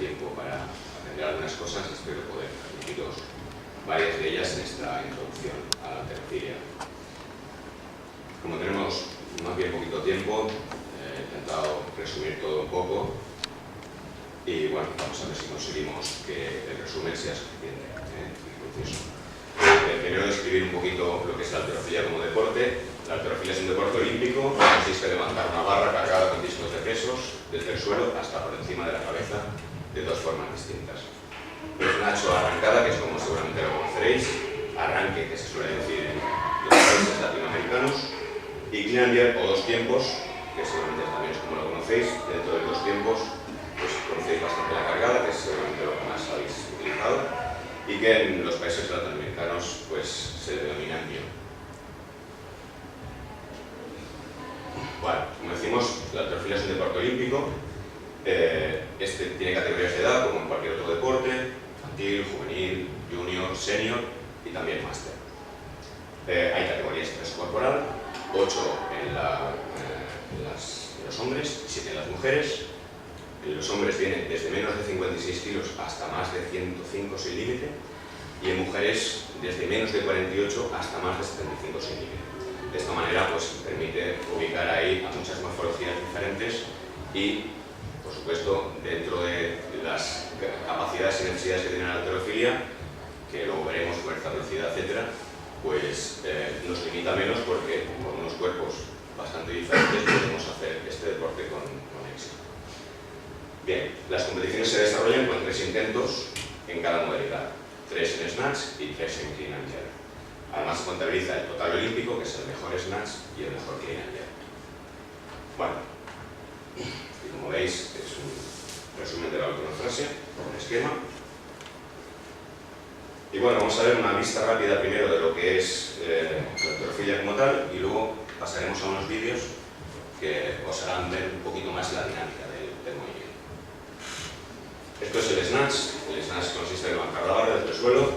tiempo para aprender algunas cosas, espero poder transmitiros varias de ellas en esta introducción a la halterofilia. Como tenemos más bien poquito tiempo, he intentado resumir todo un poco y bueno, vamos a ver si conseguimos que el resumen sea suficiente y conciso. Primero describir un poquito lo que es la halterofilia como deporte. La halterofilia es un deporte olímpico, consiste en levantar una barra cargada con discos de pesos desde el suelo hasta por encima de la cabeza de dos formas distintas. El snatch o arrancada, que es como seguramente lo conoceréis, arranque, que se suele decir en los países latinoamericanos, y clean and jerk o dos tiempos, que seguramente también es como lo conocéis. Dentro de dos tiempos pues conocéis bastante la cargada, que es seguramente lo que más habéis utilizado, y que en los países latinoamericanos pues se denomina envío. Bueno, como decimos, la halterofilia es un deporte olímpico. Este tiene categorías de edad, como en cualquier otro deporte: infantil, juvenil, junior, senior y también máster. Hay categorías de peso corporal, 8 en los hombres, 7 en las mujeres. Los hombres vienen desde menos de 56 kilos hasta más de 105 sin límite, y en mujeres desde menos de 48 hasta más de 75 sin límite. De esta manera pues permite ubicar ahí a muchas morfologías diferentes y, por supuesto, dentro de las capacidades y necesidades que tiene la halterofilia, que luego veremos, fuerza, velocidad, etcétera, pues nos limita menos, porque con unos cuerpos bastante diferentes podemos hacer este deporte con éxito. Bien, las competiciones se desarrollan con 3 intentos en cada modalidad: 3 en snatch y 3 en clean and jerk. Además se contabiliza el total olímpico, que es el mejor snatch y el mejor clean and jerk. Bueno, y como veis es un resumen de la autonostrasia, un esquema. Y bueno, vamos a ver una vista rápida primero de lo que es la halterofilia como tal, y luego pasaremos a unos vídeos que os harán ver un poquito más la dinámica del movimiento. Esto es el snatch. El snatch consiste en levantar la barra desde el suelo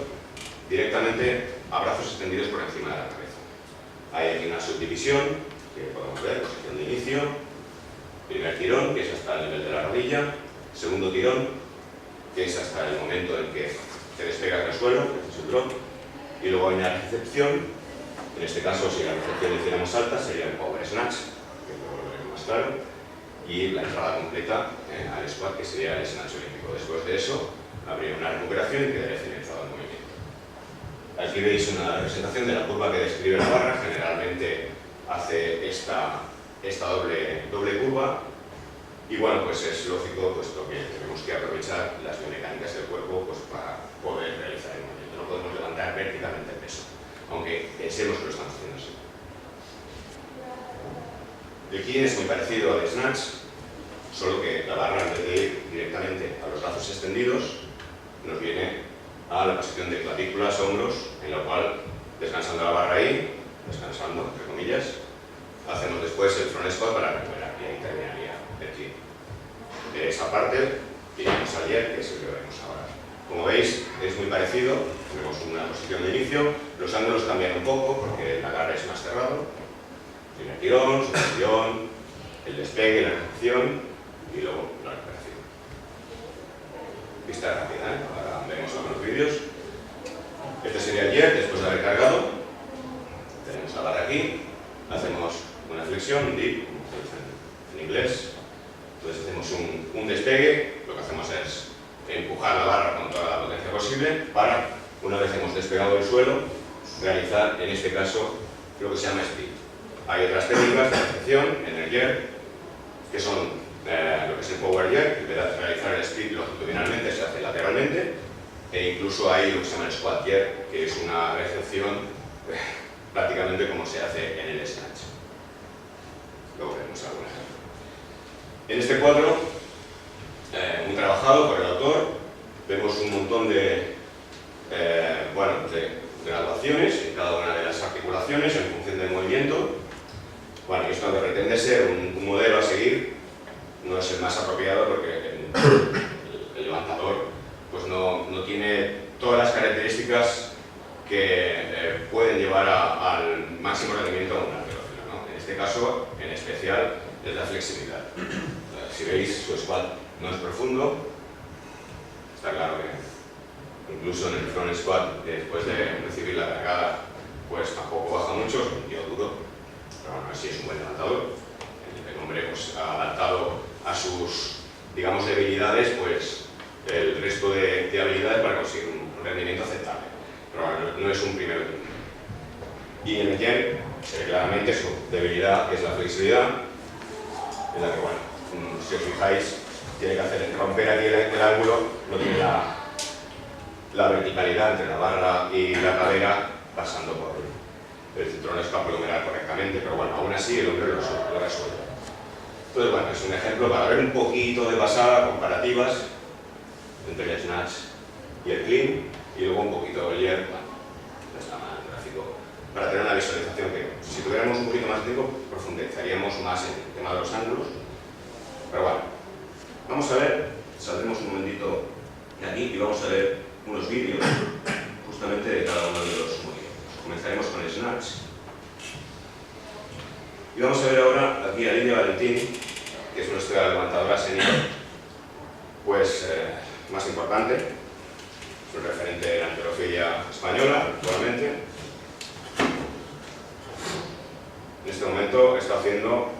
directamente a brazos extendidos por encima de la cabeza. Hay aquí una subdivisión que podemos ver: posición de inicio, primer tirón, que es hasta el nivel de la rodilla; segundo tirón, que es hasta el momento en que te despegas del suelo, que es el drop; y luego hay una recepción. En este caso, si la recepción la hiciéramos alta, sería el power snatch, que luego lo veremos más claro, y la entrada completa al squat, que sería el snatch olímpico. Después de eso, habría una recuperación y quedaría finalizado el movimiento. Aquí veis una representación de la curva que describe la barra. Generalmente hace esta doble curva, y bueno, pues es lógico, puesto que tenemos que aprovechar las biomecánicas del cuerpo pues para poder realizar el movimiento. No podemos levantar verticalmente el peso, aunque pensemos que lo estamos haciendo así. El clean es muy parecido al snatch, solo que la barra, en vez de ir directamente a los brazos extendidos, nos viene a la posición de clavículas, hombros, en la cual, descansando la barra ahí, descansando, entre comillas, hacemos después el front squat para recuperar, y ahí terminaría el clean. De esa parte iremos al jerk, que es el que veremos ahora. Como veis, es muy parecido. Tenemos una posición de inicio, los ángulos cambian un poco porque el agarre es más cerrado: primer tirón, segundo tirón, el despegue, la recepción y luego la recuperación. Vista rápida, ahora vemos algunos vídeos. Este sería el jerk después de haber cargado. Tenemos la barra aquí, hacemos una flexión, un dip, como se dice en inglés. Entonces hacemos un despegue. Lo que hacemos es empujar la barra con toda la potencia posible para, una vez hemos despegado del suelo, realizar, en este caso, lo que se llama split. Hay otras técnicas de recepción en el jerk, que son lo que es el power jerk. En vez de realizar el split longitudinalmente, se hace lateralmente, e incluso hay lo que se llama el squat jerk, que es una recepción prácticamente como se hace en el snatch. Luego veremos algún ejemplo. En este cuadro, muy trabajado por el autor, vemos un montón de graduaciones en cada una de las articulaciones en función del movimiento. Bueno, y esto que pretende ser un modelo a seguir, no es el más apropiado, porque el levantador pues no tiene todas las características que pueden llevar al máximo rendimiento de una halterofilia, ¿no? En este caso, en especial, es la flexibilidad. Si veis, su squat no es profundo, está claro que incluso en el front squat, después de recibir la cargada, pues tampoco baja mucho, yo dudo, pero bueno, así es un buen levantador. El hombre pues, ha adaptado a sus, digamos, debilidades, pues el resto de habilidades para conseguir un rendimiento aceptable. Pero bueno, no es un primero. Y en el Jen se ve claramente su debilidad, que es la flexibilidad, en la que, bueno, si os fijáis, tiene que hacer romper aquí el ángulo, no tiene la verticalidad entre la barra y la cadera pasando por el cinturón escapulohumeral correctamente, pero bueno, aún así el hombre lo resuelve. Entonces, bueno, es un ejemplo para ver un poquito de pasada, comparativas entre el snatch y el clean, y luego un poquito el yer, bueno, no está mal el gráfico, para tener una visualización que, si tuviéramos un poquito más de tiempo, profundizaríamos más en el tema de los ángulos. Pero bueno, vamos a ver, saldremos un momentito de aquí y vamos a ver unos vídeos justamente de cada uno de los movimientos. Comenzaremos con el snatch. Y vamos a ver ahora aquí a Lidia Valentín, que es nuestra levantadora senior, pues más importante, es un referente de la halterofilia española actualmente. En este momento está haciendo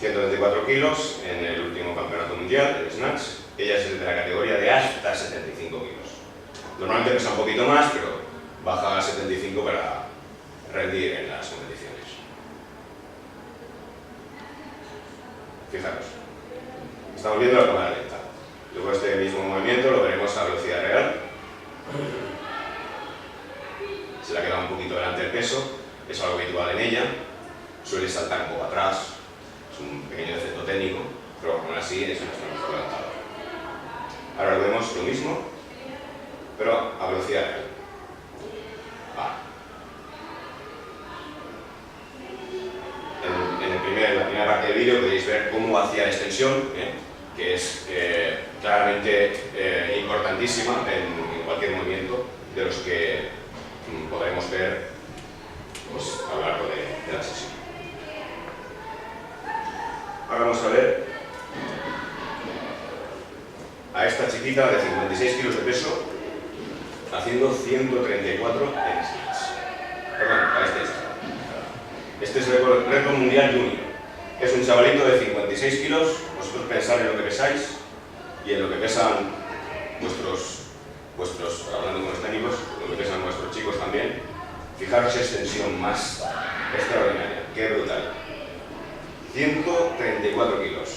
124 kilos en el último campeonato mundial, el snatch. Ella es de la categoría de hasta 75 kilos. Normalmente pesa un poquito más, pero baja a 75 para rendir en las competiciones. Fijaros, estamos viendo la cámara lenta. Luego este mismo movimiento lo veremos a velocidad real. Se le ha quedado un poquito delante el peso, es algo habitual en ella. Suele saltar un poco atrás, es un pequeño defecto técnico, pero aún así es nuestro mejor levantador. Ahora lo vemos lo mismo, pero a velocidad real. En la primera parte del vídeo podéis ver cómo hacía la extensión, que es claramente importantísima en cualquier movimiento de los que podremos ver pues, a lo largo de la sesión. Ahora vamos a ver a esta chiquita de 56 kilos de peso haciendo 134 en snatch. Perdón, a este es el récord mundial junior. Es un chavalito de 56 kilos, vosotros pensáis en lo que pesáis y en lo que pesan vuestros, hablando con los técnicos, lo que pesan vuestros chicos también. Fijaros extensión más extraordinaria, qué brutal. 134 kilos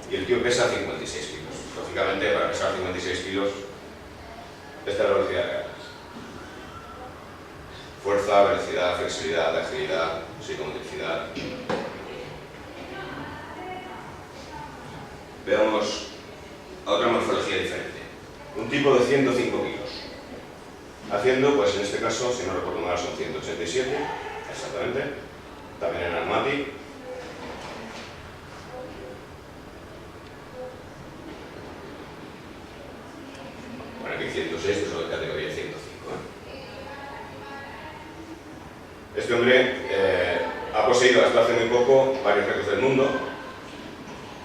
y el tío pesa 56 kilos. Lógicamente, para pesar 56 kilos, esta es la velocidad real. Fuerza, velocidad, flexibilidad, agilidad, psicomotricidad. Veamos a otra morfología diferente. Un tipo de 105 kilos. Haciendo, pues en este caso, si no recuerdo mal, son 187, exactamente. También en Armatic. Bueno, aquí 106, que es de categoría 105. Este hombre ha poseído hasta hace muy poco varios récords del mundo.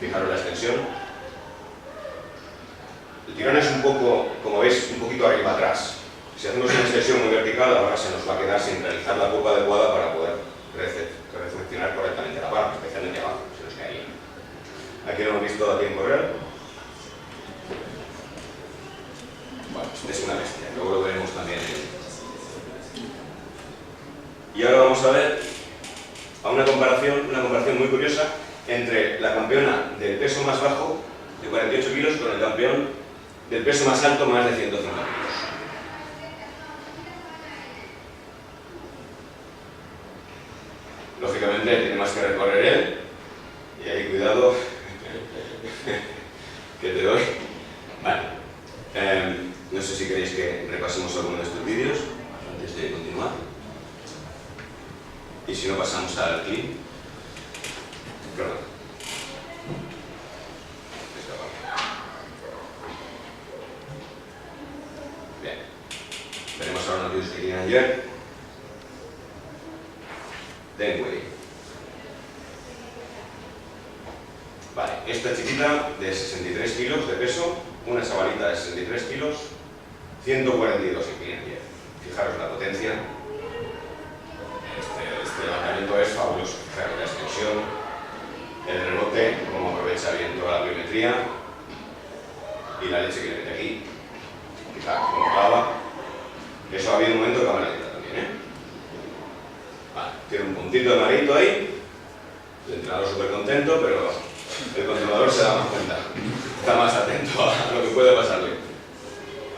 Fijaros la extensión. El tirón es un poco, como veis, un poquito arriba atrás. Si hacemos una extensión muy vertical, ahora se nos va a quedar sin realizar la curva adecuada para poder recepcionar correctamente la barra, especialmente abajo, se nos caería. Aquí lo hemos visto a tiempo real. Bueno, este es una bestia, luego lo veremos también. Y ahora vamos a ver a una comparación muy curiosa entre la campeona del peso más bajo, de 48 kilos, con el campeón del peso más alto, más de 105 kilos. Lógicamente tiene más que recorrer él, y ahí cuidado que te doy. Vale. No sé si queréis que repasemos alguno de estos vídeos antes de continuar. Y si no, pasamos al clean. Perdón. Bien. Veremos ahora unos vídeos que tienen ayer. Denway. Vale, esta chiquita de 63 kilos de peso una sabalita de 63 kilos, 142 en clean and jerk. Fijaros la potencia. Este levantamiento es fabuloso. Fijaros la extensión, el rebote, cómo aprovecha bien toda la pliometría y la leche que le mete aquí. Fijaros cómo clava. Eso ha habido un momento de cámara lenta también, ¿eh? Vale, tiene un puntito de marito ahí. El entrenador súper contento, pero el controlador se da más cuenta. Está más atento a lo que puede pasarle.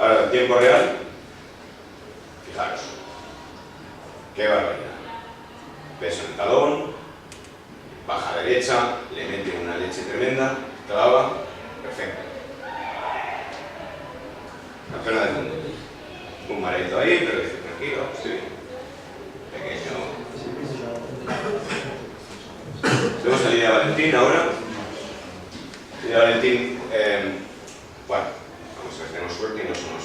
Ahora, en tiempo real, fijaros. Qué barbaridad. Peso en el talón, baja derecha, le mete una leche tremenda, clava, perfecto. Campeona del mundo. Un mareito ahí, pero dice, tranquilo, estoy bien. Pequeño. Tenemos a Lidia Valentín ahora. Lidia Valentín, bueno, vamos a ver, tenemos suerte y no somos...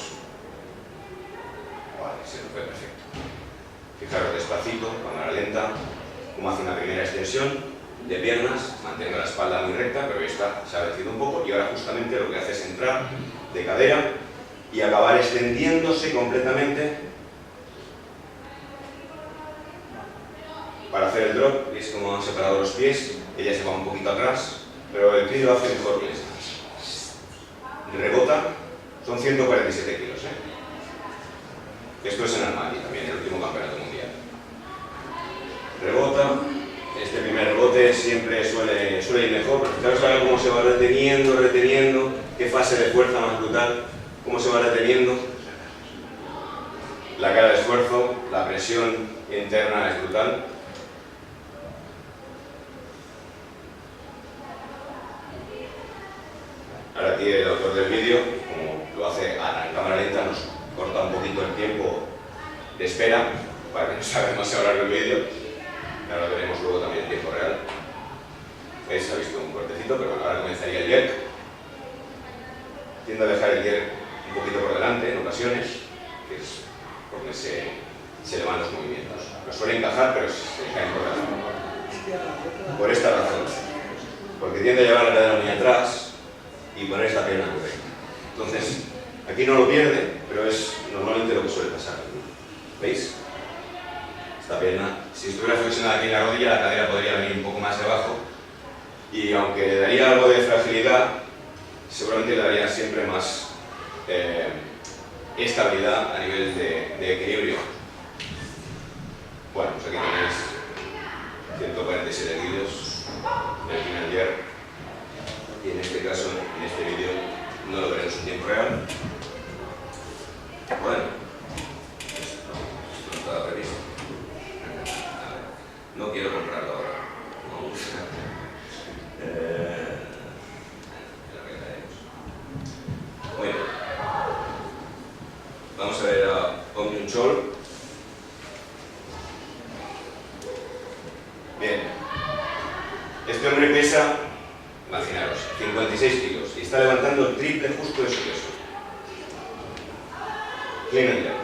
Vale, se nos fue perfecto. Fijaros despacito, cámara lenta, cómo hace una primera extensión de piernas, mantenga la espalda muy recta, pero esta se ha vencido un poco y ahora justamente lo que hace es entrar de cadera y acabar extendiéndose completamente para hacer el drop. ¿Veis cómo han separado los pies? Ella se va un poquito atrás, pero el pie lo hace mejor que esta. Rebota, son 147 kilos, ¿eh? Esto es en Almaty también, el último campeonato mundial. Rebota, este primer rebote siempre suele ir mejor, pero fijaros ahora cómo se va reteniendo, qué fase de fuerza más brutal, cómo se va reteniendo. La cara de esfuerzo, la presión interna es brutal. Ahora aquí el autor del vídeo, como lo hace en cámara lenta, nos corta un poquito el tiempo de espera para que no sea demasiado largo el vídeo. Ahora lo veremos luego también en tiempo real. ¿Veis? Se ha visto un cortecito, pero bueno, ahora comenzaría el jerk. Tiendo a dejar el jerk un poquito por delante en ocasiones, que es porque se le van los movimientos. Lo suele encajar, pero se caen por delante. Por esta razón. Porque tiende a llevar la cadera muy atrás y poner esta pierna muy recta. Entonces, aquí no lo pierde, pero es normalmente lo que suele pasar. ¿Veis? Esta pierna, si estuviera flexionada aquí en la rodilla, la cadera podría venir un poco más debajo y aunque le daría algo de fragilidad, seguramente le daría siempre más estabilidad a nivel de equilibrio. Bueno, pues aquí tenéis 147 kilos del clean and jerk. Y en este caso, en este vídeo, no lo veremos en tiempo real. Bueno, esto no estaba previsto. No quiero comprarlo ahora. No. Muy bien. Vamos a ver a Om Yun-chol. Bien. Este hombre pesa, imaginaros, 56 kilos y está levantando el triple justo de su peso. Clean and jerk.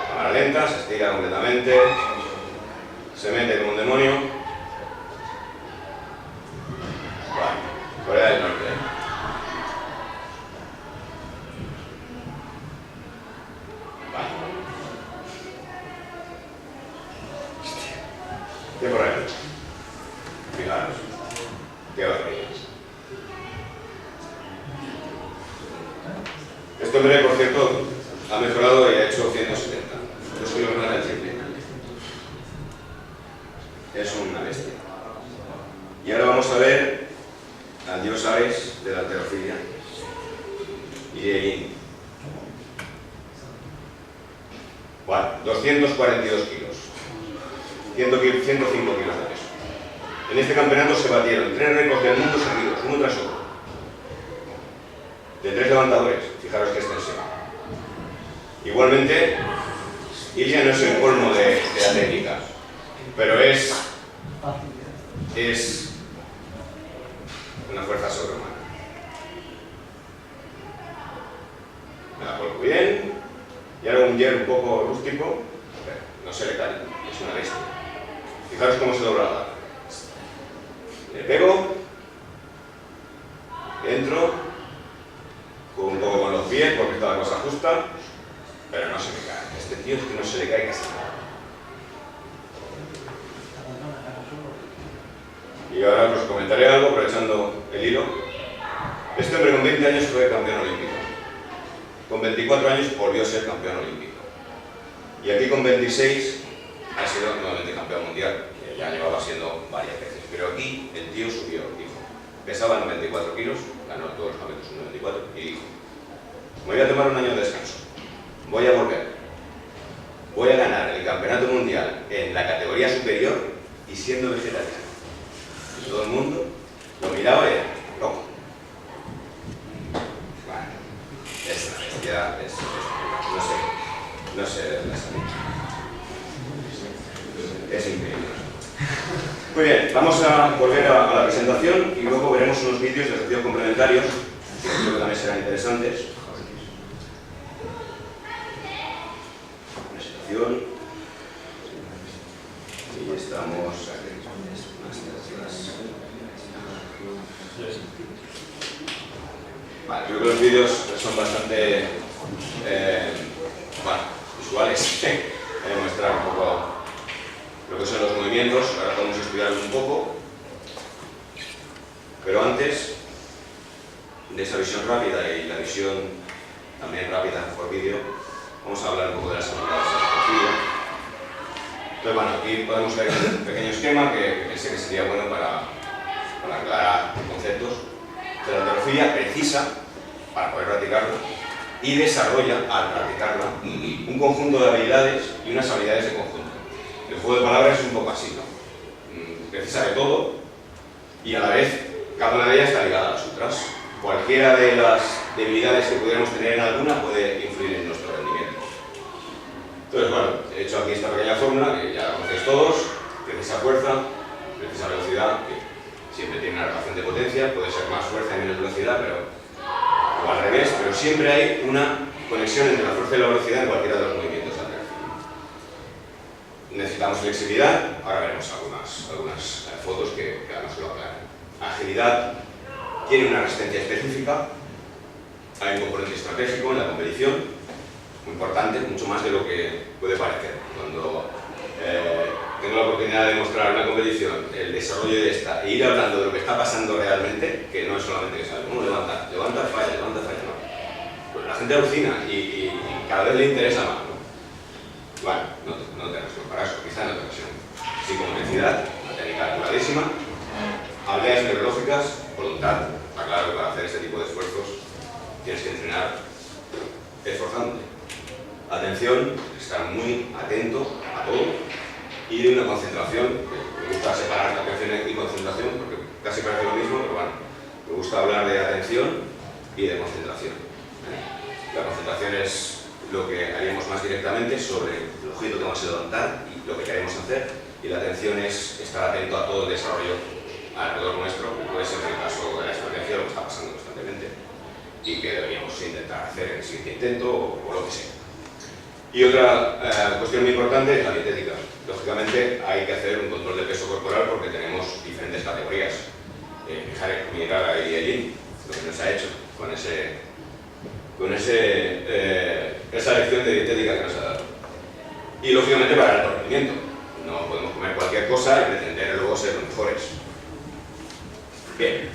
Cámara lenta, se estira completamente, se mete como un demonio. Bueno, Corea del Norte. Qué correcto. Fijaros. Qué barbaridad. Este hombre, por cierto, ha mejorado y ha hecho 170. 2 kilos más del triple. Es una bestia. Y ahora vamos a ver al dios Ares de la halterofilia. Y bueno, 242 kilos. 105 kilos de peso. En este campeonato se batieron 3 récords del mundo seguidos, uno tras otro. De 3 levantadores, fijaros qué extensión. Igualmente, Ilia no es el colmo de la técnica, pero es una fuerza sobrehumana. Me la coloco bien, y ahora un jerk un poco rústico, no se le cae, es una bestia. Fijaros cómo se dobla la barra. Le pego Entro, juego un poco con los pies porque está la cosa justa, pero no se me cae. Este tío es que no se le cae casi nada. Y ahora os comentaré algo aprovechando el hilo. Este hombre con 20 años fue campeón olímpico. Con 24 años volvió a ser campeón olímpico. Y aquí con 26 ha sido nuevamente campeón mundial. Que ya llevaba siendo varias veces. Pero aquí el tío subió, dijo. Pesaba 94 kilos, ganó todos los campeonatos en 94 y dijo: me voy a tomar un año de descanso. Voy a volver. Voy a ganar el campeonato mundial en la categoría superior y siendo vegetariano. Y todo el mundo lo miraba y era loco. Bueno, es una bestia, no sé de dónde salió. Es increíble. Muy bien, vamos a volver a la presentación y luego veremos unos vídeos de ejercicios complementarios que creo que también serán interesantes. Presentación. Y estamos aquí. Vale, creo que los vídeos son bastante visuales. Muestrar un poco lo que son los movimientos. Ahora vamos a estudiarlos un poco. Pero antes de esa visión rápida y la visión también rápida por vídeo, vamos a hablar un poco de las habilidades de la halterofilia. Entonces, bueno, aquí podemos ver un pequeño esquema que pensé que sería bueno para aclarar conceptos. La halterofilia precisa, para poder practicarlo, y desarrolla, al practicarla, un conjunto de habilidades y unas habilidades de conjunto. El juego de palabras es un poco así, ¿no? Precisa de todo y a la vez cada una de ellas está ligada a las otras. Cualquiera de las debilidades que pudiéramos tener en alguna puede influir en nuestro rendimiento. Entonces, bueno, he hecho aquí esta pequeña fórmula que ya la conocéis todos. Precisa fuerza, precisa velocidad, que siempre tiene una relación de potencia, puede ser más fuerza y menos velocidad, o al revés, pero siempre hay una conexión entre la fuerza y la velocidad en cualquiera de los movimientos de halterofilia. Necesitamos flexibilidad, ahora veremos algunas fotos que además lo aclaran. Agilidad tiene una resistencia específica, hay un componente estratégico en la competición, muy importante, mucho más de lo que puede parecer. Cuando tengo la oportunidad de mostrar en una competición el desarrollo de esta e ir hablando de lo que está pasando realmente, que no es solamente que sabe, levanta, falla, no. Pues la gente alucina y cada vez le interesa más, ¿no? Bueno, no te resuelvo para eso, quizá no te resuelvo. Psicomotricidad, una técnica curadísima. Habilidades neurológicas, voluntad. Está claro que para hacer este tipo de esfuerzos tienes que entrenar esforzándote. Atención, estar muy atento a todo. Y de una concentración, que me gusta separar atención y concentración, porque casi parece lo mismo, pero bueno, me gusta hablar de atención y de concentración. La concentración es lo que haríamos más directamente sobre el objeto que vamos a levantar y lo que queremos hacer, y la atención es estar atento a todo el desarrollo alrededor nuestro, que puede ser en el caso de la estrategia lo que está pasando constantemente y que deberíamos intentar hacer en el siguiente intento o lo que sea. Y otra cuestión muy importante es la dietética. Lógicamente hay que hacer un control de peso corporal porque tenemos diferentes categorías. Mirar ahí el IN, lo que nos ha hecho con esa lección de dietética que nos ha dado. Y lógicamente para el alto rendimiento. No podemos comer cualquier cosa y pretender luego ser los mejores. Bien.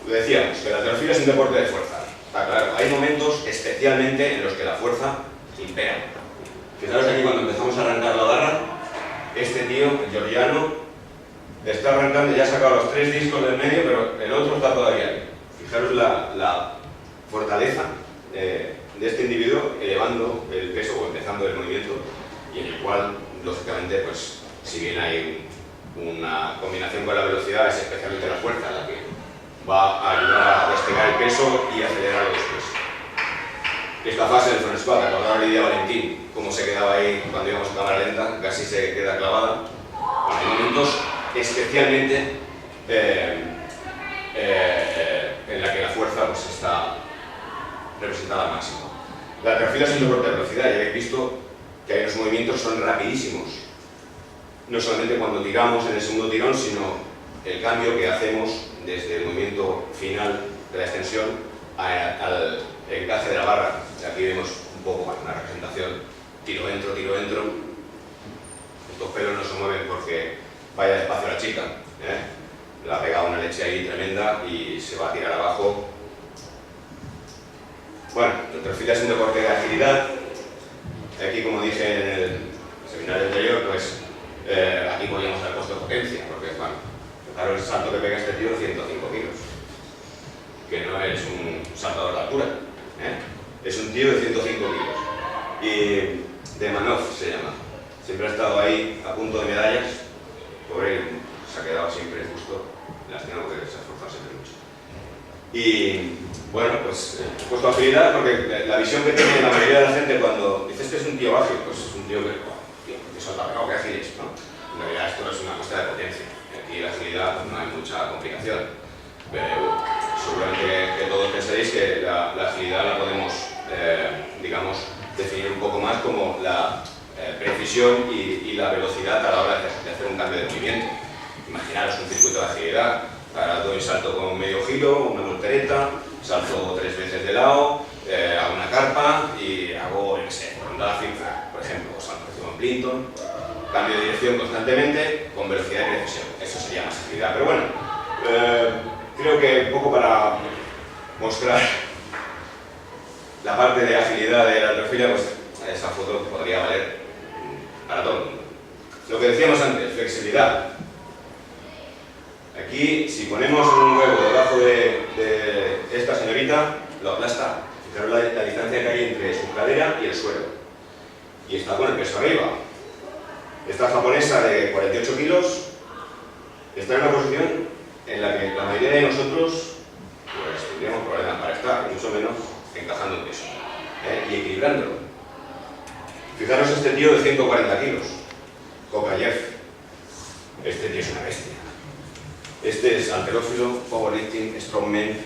Lo decíamos, que la halterofilia es un deporte de fuerza. Está claro, hay momentos especialmente en los que la fuerza impera. Fijaros aquí cuando empezamos a arrancar la barra, este tío, el georgiano, está arrancando, ya ha sacado los 3 discos del medio, pero el otro está todavía ahí. Fijaros la fortaleza de este individuo elevando el peso o empezando el movimiento, y en el cual, lógicamente, pues, si bien hay una combinación con la velocidad, es especialmente la fuerza la que va a ayudar a despegar el peso y acelerarlo después. Esta fase del front squat, acordar a Lidia Valentín, cómo se quedaba ahí cuando íbamos a cámara lenta, casi se queda clavada. Bueno, hay momentos especialmente en la que la fuerza pues, está representada al máximo. La halterofilia es un deporte de velocidad y habéis visto que hay unos movimientos que son rapidísimos. No solamente cuando tiramos en el segundo tirón, sino el cambio que hacemos desde el movimiento final de la extensión al encaje de la barra. Aquí vemos un poco más una representación, tiro dentro, estos pelos no se mueven porque vaya despacio la chica, le ha pegado una leche ahí tremenda y se va a tirar abajo. Bueno, el Alterofilia es un deporte de agilidad. Aquí, como dije en el seminario anterior, pues aquí podríamos haber puesto potencia, porque bueno, fijaros el salto que pega este tío, 105 kilos, que no es un saltador de altura, es un tío de 105 kilos. Y de Manov se llama. Siempre ha estado ahí a punto de medallas. Pobre, se ha quedado siempre justo. Lástima porque se ha esforzado siempre mucho. Y bueno, pues he puesto agilidad porque la visión que tiene la mayoría de la gente cuando dice este es un tío ágil, pues es un tío que salta pegado, que ágil es, ¿no? En realidad esto es una muestra de potencia. Aquí la agilidad no hay mucha complicación. Seguramente que todos pensaréis que la agilidad la podemos, digamos, definir un poco más como la precisión y la velocidad a la hora de hacer un cambio de movimiento. Imaginaros un circuito de agilidad. Ahora doy un salto con medio giro, una voltereta, salto 3 veces de lado, hago una carpa y hago, no sé, ronda cifra, por ejemplo, o salto en Plinton, cambio de dirección constantemente con velocidad y precisión. Eso sería más agilidad. Pero bueno, creo que un poco para mostrar la parte de agilidad de la alterofilia, pues esa foto podría valer para todo el mundo. Lo que decíamos antes, flexibilidad. Aquí, si ponemos un huevo debajo de esta señorita, lo aplasta. Fijaros la distancia que hay entre su cadera y el suelo. Y está con el peso arriba. Esta japonesa de 48 kilos está en una posición en la que la mayoría de nosotros pues, tendríamos problemas para estar, mucho menos encajando el peso y equilibrándolo. Fijaros este tío de 140 kilos, Kokayev. Este tío es una bestia. Este es halterófilo, powerlifting, strongman,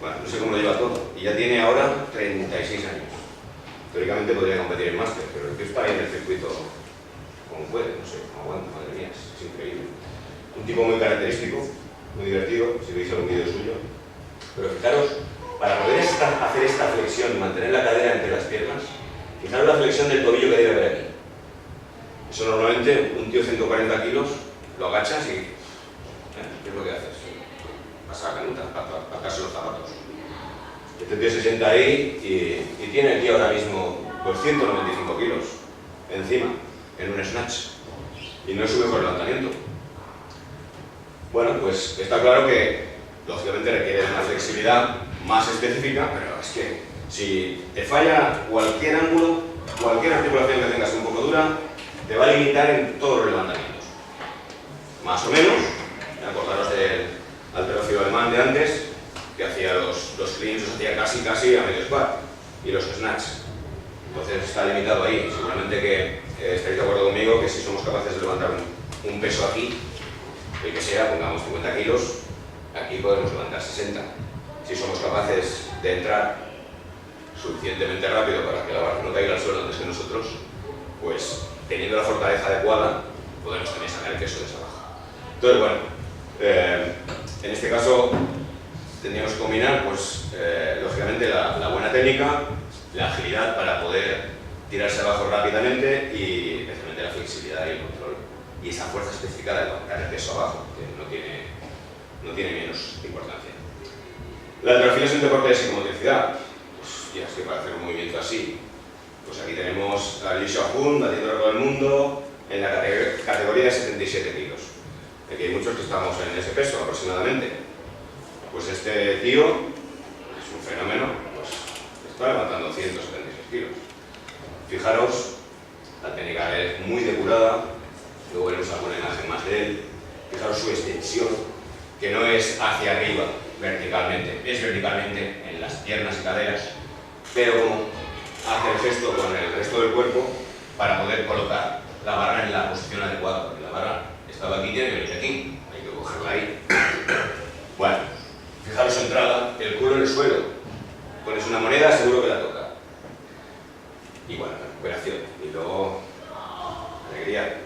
bueno, no sé cómo lo lleva todo. Y ya tiene ahora 36 años. Teóricamente podría competir en máster, pero el tío está ahí en el circuito como puede, no sé, como aguanta, madre mía, es increíble. Un tipo muy característico, muy divertido, si veis algún vídeo suyo. Pero fijaros, para poder hacer esta flexión y mantener la cadera entre las piernas, fijaros la flexión del tobillo que debe haber aquí. Eso normalmente, un tío de 140 kilos, lo agachas y ¿qué es lo que haces? Pasa la canuta, para atarse los zapatos. Este tío se sienta ahí y tiene aquí ahora mismo pues 195 kilos encima, en un snatch. Y no es su mejor levantamiento. Bueno, pues está claro que lógicamente requiere una flexibilidad más específica, pero es que si te falla cualquier ángulo, cualquier articulación que tengas un poco dura, te va a limitar en todos los levantamientos. Más o menos. Acordaros del halterófilo alemán de antes, que hacía los cleans, los hacía casi a medio squat, y los snatch. Entonces está limitado ahí. Seguramente que estaréis de acuerdo conmigo que si somos capaces de levantar un peso aquí, el que sea, pongamos 50 kilos, aquí podemos levantar 60. Si somos capaces de entrar suficientemente rápido para que la barra no caiga al suelo antes que nosotros, pues teniendo la fortaleza adecuada, podemos también sacar el peso de esa baja. Entonces, bueno, en este caso tendríamos que combinar, pues, lógicamente, la buena técnica, la agilidad para poder tirarse abajo rápidamente y especialmente la flexibilidad y el control. Y esa fuerza específica de levantar el peso abajo, que no tiene menos importancia. La halterofilia es un deporte de psicomotricidad. Pues ya es que para hacer un movimiento así, pues aquí tenemos a Liu Xiaohun batiendo récord del mundo en la categoría de 77 kilos. Aquí hay muchos que estamos en ese peso aproximadamente. Pues este tío es un fenómeno, pues está levantando 176 kilos. Fijaros, la técnica es muy depurada, luego veremos alguna imagen más de él. Fijaros su extensión, que no es hacia arriba verticalmente, es verticalmente en las piernas y caderas, pero hace el gesto con el resto del cuerpo para poder colocar la barra en la posición adecuada, porque la barra estaba aquí, tiene que venir aquí, hay que cogerla ahí. Bueno, fijaros su entrada, el culo en el suelo, pones una moneda, seguro que la toca. Y bueno, recuperación, y luego alegría.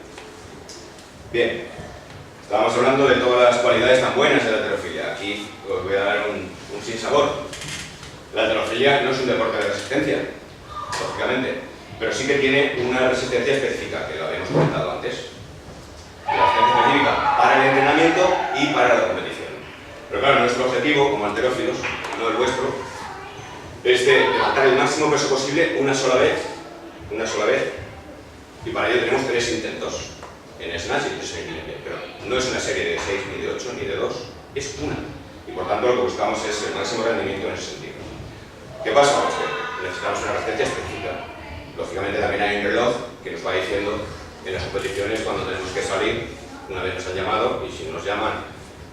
Bien, Estábamos hablando de todas las cualidades tan buenas de la halterofilia. Aquí os voy a dar un sinsabor. La halterofilia no es un deporte de resistencia, lógicamente, pero sí que tiene una resistencia específica, que lo habíamos comentado antes. La resistencia específica para el entrenamiento y para la competición. Pero claro, nuestro objetivo como halterófilos, no el vuestro, es de levantar el máximo peso posible una sola vez, y para ello tenemos 3 intentos en snatch y 3 en equilibrio, pero no es una serie de 6, ni de 8, ni de 2, es una, y por tanto lo que buscamos es el máximo rendimiento en ese sentido. ¿Qué pasa? Pues que necesitamos una resistencia específica. Lógicamente también hay un reloj que nos va diciendo en las competiciones cuando tenemos que salir, una vez nos han llamado, y si nos llaman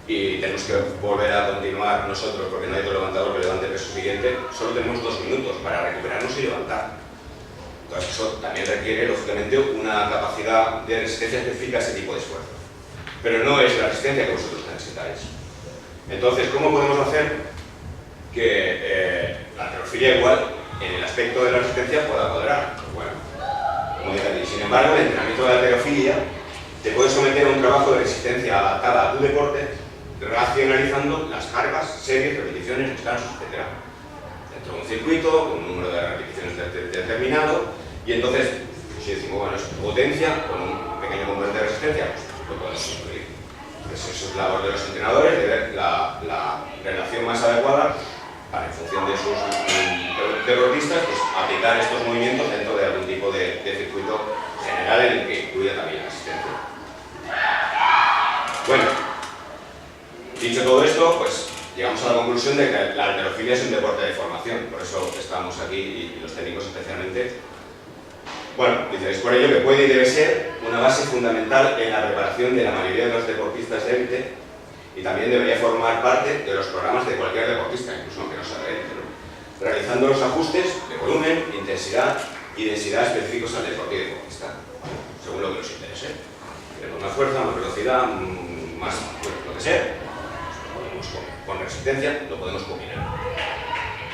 y tenemos que volver a continuar nosotros porque no hay otro levantador que levante el peso siguiente, solo tenemos 2 minutos para recuperarnos y levantar. Entonces eso también requiere, lógicamente, una capacidad de resistencia específica a ese tipo de esfuerzo. Pero no es la resistencia que vosotros necesitáis. Entonces, ¿cómo podemos hacer que la halterofilia igual, en el aspecto de la resistencia, pueda cuadrar? Pues bueno, como dije aquí, sin embargo, el entrenamiento de la halterofilia te puede someter a un trabajo de resistencia adaptada a tu deporte, racionalizando las cargas, series, repeticiones, descansos, etc. Dentro de un circuito, con un número de repeticiones determinado, y entonces, si decimos, bueno, es potencia con un pequeño componente de resistencia, pues lo podemos incluir. Entonces, eso es labor de los entrenadores, de ver la relación más adecuada para, en función de sus deportistas, pues aplicar estos movimientos dentro de algún tipo de circuito general en el que incluya también la resistencia. Bueno, dicho todo esto, pues llegamos a la conclusión de que la halterofilia es un deporte de formación, por eso estamos aquí y los técnicos especialmente. Bueno, diréis por ello que puede y debe ser una base fundamental en la preparación de la mayoría de los deportistas de élite y también debería formar parte de los programas de cualquier deportista, incluso aunque no sea de élite, ¿no? Realizando los ajustes de volumen, intensidad y densidad específicos al deporte y deportista, según lo que nos interese. Queremos más fuerza, más velocidad, más, bueno, lo que sea, con resistencia lo podemos combinar.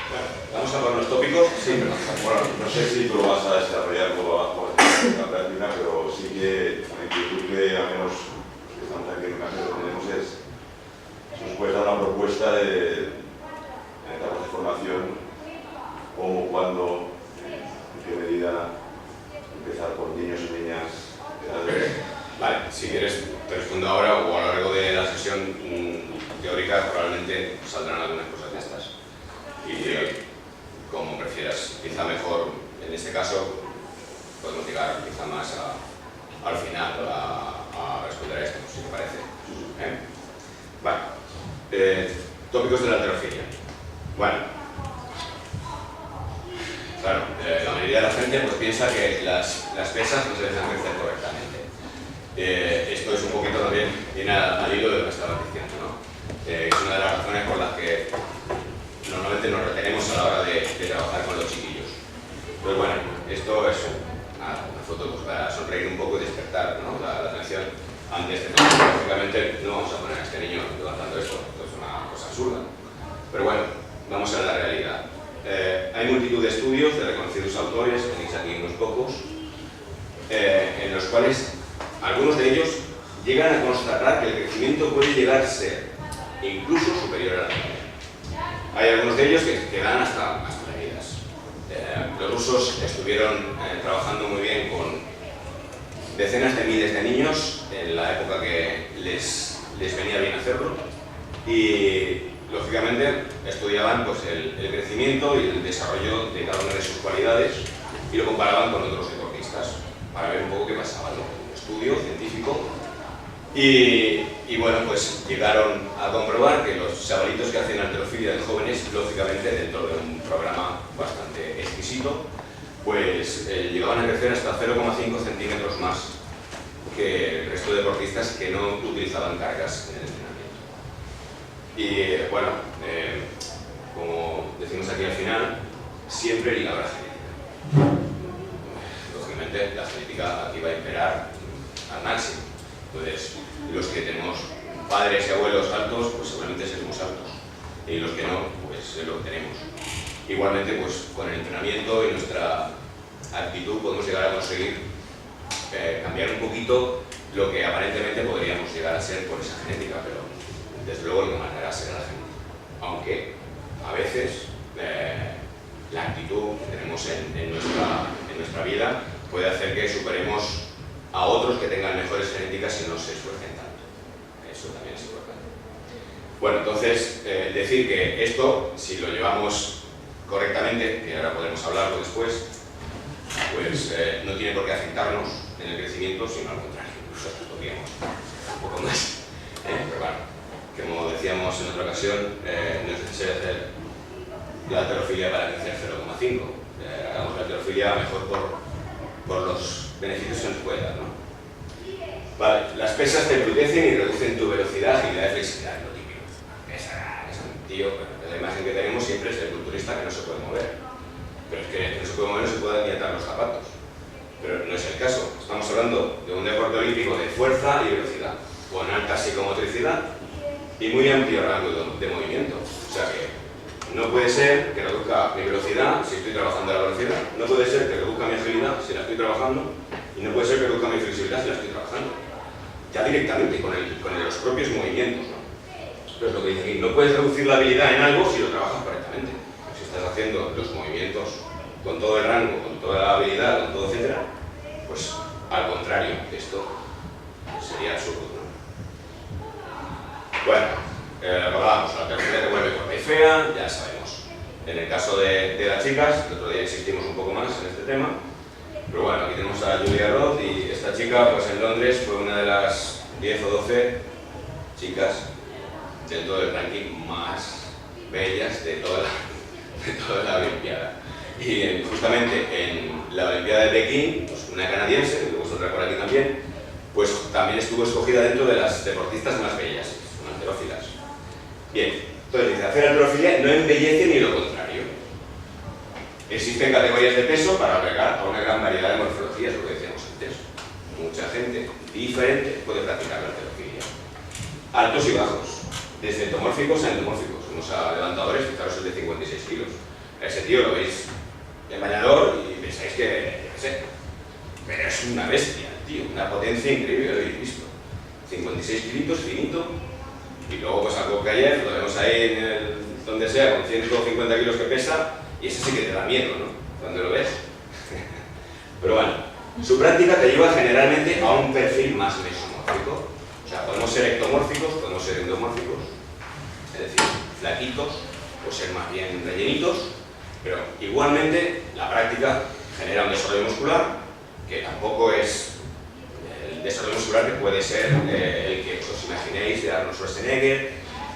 Bueno, vamos a por los tópicos. Sí, pero bueno, no sé si tú lo vas a desarrollar luego en la práctica, pero sí que la inquietud que al menos los que estamos aquí en casa tenemos es si nos puedes dar una propuesta de etapas de formación, cómo, cuándo, en qué medida empezar por niños y niñas edades. Vale, si quieres te respondo ahora o a lo largo de la sesión teórica probablemente saldrán algunas cosas de estas. Y como prefieras, quizá mejor en este caso podemos llegar quizá más al final a responder a esto, si te parece. Vale, tópicos de la halterofilia. Bueno, claro, la mayoría de la gente pues piensa que las pesas no se deben crecer correctamente. Esto es un poquito también, viene al hilo de lo que estaba diciendo, ¿no? Es una de las razones por las que normalmente nos retenemos a la hora de trabajar con los chiquillos. Pues bueno, esto es una foto pues, para sonreír un poco y despertar, ¿no? la atención ante este tema. Lógicamente no vamos a poner a este niño levantando esto es una cosa absurda. Pero bueno, vamos a la realidad. Hay multitud de estudios de reconocidos autores, tenéis aquí unos pocos, en los cuales algunos de ellos llegan a constatar que el crecimiento puede llegar a ser incluso superior a la media. Hay algunos de ellos que dan hasta medidas. Los rusos estuvieron trabajando muy bien con decenas de miles de niños en la época que les venía bien hacerlo y lógicamente estudiaban pues, el crecimiento y el desarrollo de cada una de sus cualidades y lo comparaban con otros deportistas para ver un poco qué pasaba, ¿no? Un estudio científico y bueno, pues llegaron a comprobar que los chavalitos que hacen halterofilia de jóvenes, lógicamente dentro de un programa bastante exquisito, pues llegaban a crecer hasta 0,5 centímetros más que el resto de deportistas que no utilizaban cargas en el entrenamiento. Y bueno, como decimos aquí al final, siempre ligado a la genética. Lógicamente la genética aquí va a imperar al máximo. Entonces, los que tenemos padres y abuelos altos, pues seguramente seremos altos. Y los que no, pues es lo que tenemos. Igualmente, pues con el entrenamiento y nuestra actitud podemos llegar a conseguir cambiar un poquito lo que aparentemente podríamos llegar a ser por esa genética, pero desde luego no manera ser la genética. Aunque a veces la actitud que tenemos en nuestra vida puede hacer que superemos a otros que tengan mejores genéticas y no se esfuercen tanto. Eso también es importante. Bueno, entonces, decir que esto, si lo llevamos correctamente, que ahora podremos hablarlo después, pues no tiene por qué afectarnos en el crecimiento, sino al contrario, incluso podríamos un poco más. Pero bueno, como decíamos en otra ocasión, no es necesario hacer la halterofilia para crecer 0,5. Hagamos la halterofilia mejor por los beneficios que nos puede dar, ¿no? Vale, las pesas te embrutecen y reducen tu velocidad, agilidad y flexibilidad, lo típico. Es un tío, la imagen que tenemos siempre es el culturista que no se puede mover. Pero es que no se puede mover, no se pueden ni atar los zapatos. Pero no es el caso. Estamos hablando de un deporte olímpico de fuerza y velocidad, con alta psicomotricidad y muy amplio rango de movimiento. O sea que no puede ser que reduzca mi velocidad si estoy trabajando la velocidad, no puede ser que reduzca mi agilidad si la estoy trabajando, y no puede ser que reduzca mi flexibilidad si la estoy trabajando. Ya directamente con los propios movimientos, ¿no? Pero es lo que dice aquí, no puedes reducir la habilidad en algo si lo trabajas correctamente. Si estás haciendo los movimientos con todo el rango, con toda la habilidad, con todo, etcétera, pues al contrario, esto sería absurdo, ¿no? Bueno, recordamos, la halterofilia te vuelve corta y fea, ya sabemos. En el caso de las chicas, el otro día insistimos un poco más en este tema, pero bueno, aquí tenemos a Julia Roth y esta chica, pues en Londres fue una de las 10 o 12 chicas dentro del ranking más bellas de toda la Olimpiada. Y justamente en la Olimpiada de Pekín, pues una canadiense, que luego otra por aquí también, pues también estuvo escogida dentro de las deportistas más bellas, son halterófilas. Bien, entonces dice, hacer halterofilia no embellece ni lo contrario. Existen categorías de peso para albergar a una gran variedad de morfologías, lo que decíamos antes. Mucha gente diferente puede practicar la halterofilia. Altos y bajos, desde endomórficos a endomórficos. Unos levantadores, fijaros el de 56 kilos. A ese tío lo veis en bañador y pensáis que, no sé, pero es una bestia, tío, una potencia increíble, lo habéis visto. 56 kilitos, finito, y luego pues a Kokayev, lo vemos ahí donde sea, con 150 kilos que pesa, y ese sí que te da miedo, ¿no? Cuando lo ves. Pero bueno, su práctica te lleva generalmente a un perfil más mesomórfico. O sea, podemos ser ectomórficos, podemos ser endomórficos, es decir, flaquitos, o ser más bien rellenitos, pero igualmente la práctica genera un desarrollo muscular, que tampoco es el desarrollo muscular que puede ser el que os imaginéis de Arnold Schwarzenegger,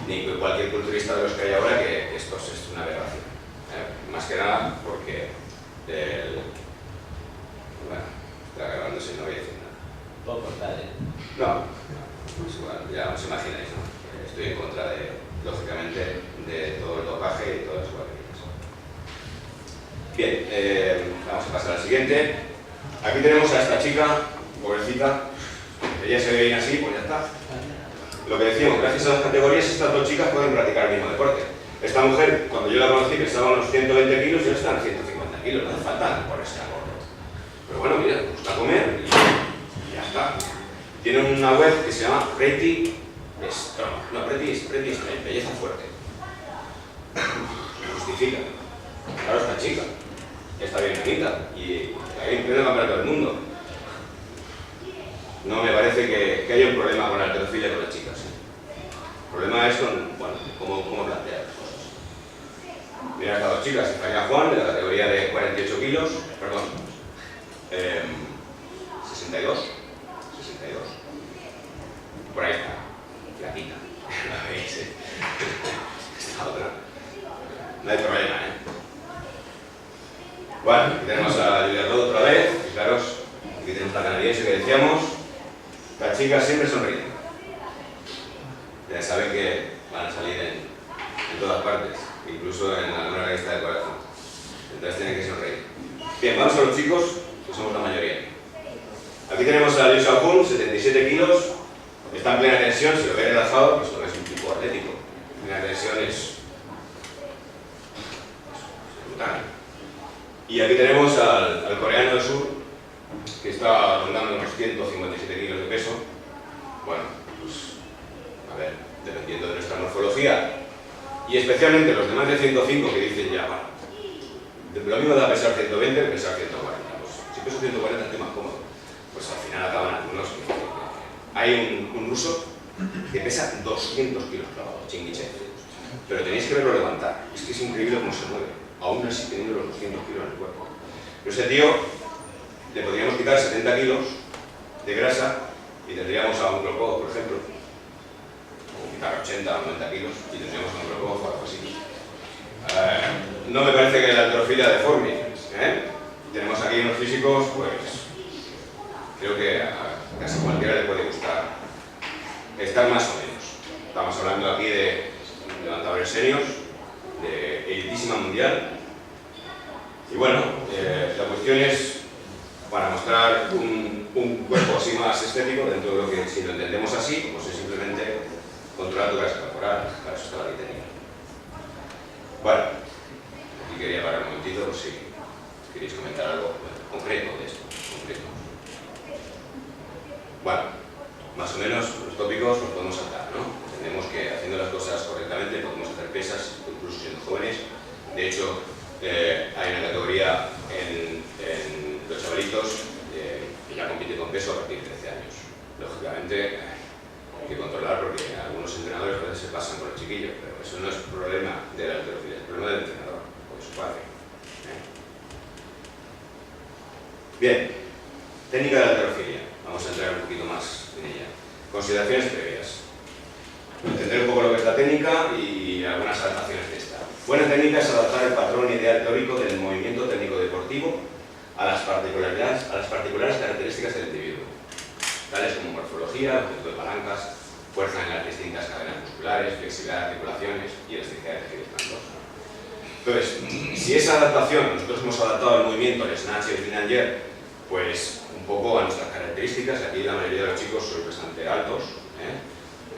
ni cualquier culturista de los que hay ahora, que esto es una aberración. Más que nada porque bueno, está grabándose, no voy a decir nada. Puedo cortar, ¿eh? No, pues igual, ya os imagináis, ¿no? Estoy en contra lógicamente, de todo el dopaje y todas las guarderías. Bien, vamos a pasar al siguiente. Aquí tenemos a esta chica, pobrecita, ella se ve bien así, pues ya está. Lo que decíamos, gracias a las categorías, estas dos chicas pueden practicar el mismo deporte. Esta mujer, cuando yo la conocí, pesaba unos 120 kilos y ahora está en 150 kilos, no hace falta ponerse a gordo. Pero bueno, mira, gusta comer y ya está. Tienen una web que se llama Pretty Strength, belleza fuerte. Justifica. Claro, esta chica está bien bonita y está en pleno campeonato del mundo. No me parece que haya un problema con la halterofilia con las chicas. El problema es con, bueno, cómo plantear las cosas. Mira, estas dos chicas, España Juan, de la categoría de 48 kilos, perdón, 62, por ahí está, flaquita, la veis, esta otra, no hay problema, Bueno, aquí tenemos a Julia Roth otra vez, fijaros, aquí tenemos la canadiense que decíamos, las chicas siempre sonriendo. Ya saben que van a salir en todas partes, incluso en alguna revista de corazón. Entonces tienen que sonreír. Bien, vamos a los chicos, que somos la mayoría. Aquí tenemos a Liu Xiaohun, 77 kilos, está en plena tensión, si lo ve relajado, pues no es un tipo atlético. En plena tensión es brutal. Y aquí tenemos al coreano del sur, que está rondando unos 157 kilos de peso. bueno, pues, a ver, dependiendo de nuestra morfología, y especialmente los de más de 105 que dicen ya, bueno, lo mismo da pesar 120 que pesar 140. Pues, si peso 140 estoy más cómodo. Pues al final acaban algunos que hay un ruso que pesa 200 kilos clavado, chinguiche. Pero tenéis que verlo levantar. Es que es increíble cómo se mueve, aún así teniendo los 200 kilos en el cuerpo. Pero ese tío le podríamos quitar 70 kilos de grasa y tendríamos a un Klokov, por ejemplo, o quitar 80 o 90 kilos y tendríamos a un Klokov o algo así. No me parece que la halterofilia deforme. Tenemos aquí unos físicos, pues creo que a casi cualquiera le puede gustar estar más o menos. Estamos hablando aquí de levantadores seniors, de elitísima mundial. Y bueno, la cuestión es para mostrar un cuerpo así más estético dentro de lo que, si lo entendemos así, pues es simplemente controlar tu grasa corporal. Para eso está la técnica. Bueno, aquí quería parar un momentito por si queréis comentar algo concreto de esto. Bueno, más o menos los tópicos los podemos saltar, ¿no? Entendemos que haciendo las cosas correctamente podemos hacer pesas, incluso siendo jóvenes. De hecho, hay una categoría en los chavalitos que ya compite con peso a partir de 13 años. Lógicamente, hay que controlar porque algunos entrenadores a veces se pasan con los chiquillos, pero eso no es problema de la halterofilia, es problema del entrenador o de su padre. Bien, técnica de la halterofilia. Vamos a entrar un poquito más en ella. Consideraciones previas. Entender un poco lo que es la técnica y algunas adaptaciones de esta. Buena técnica es adaptar el patrón ideal teórico del movimiento técnico deportivo a las particulares características del individuo, tales como morfología, conjunto de palancas, fuerza en las distintas cadenas musculares, flexibilidad de articulaciones y elasticidad de tejido esponjoso. Entonces, si esa adaptación, nosotros hemos adaptado el movimiento, el snatch y el clean and jerk, pues un poco a nuestras características, aquí la mayoría de los chicos son bastante altos,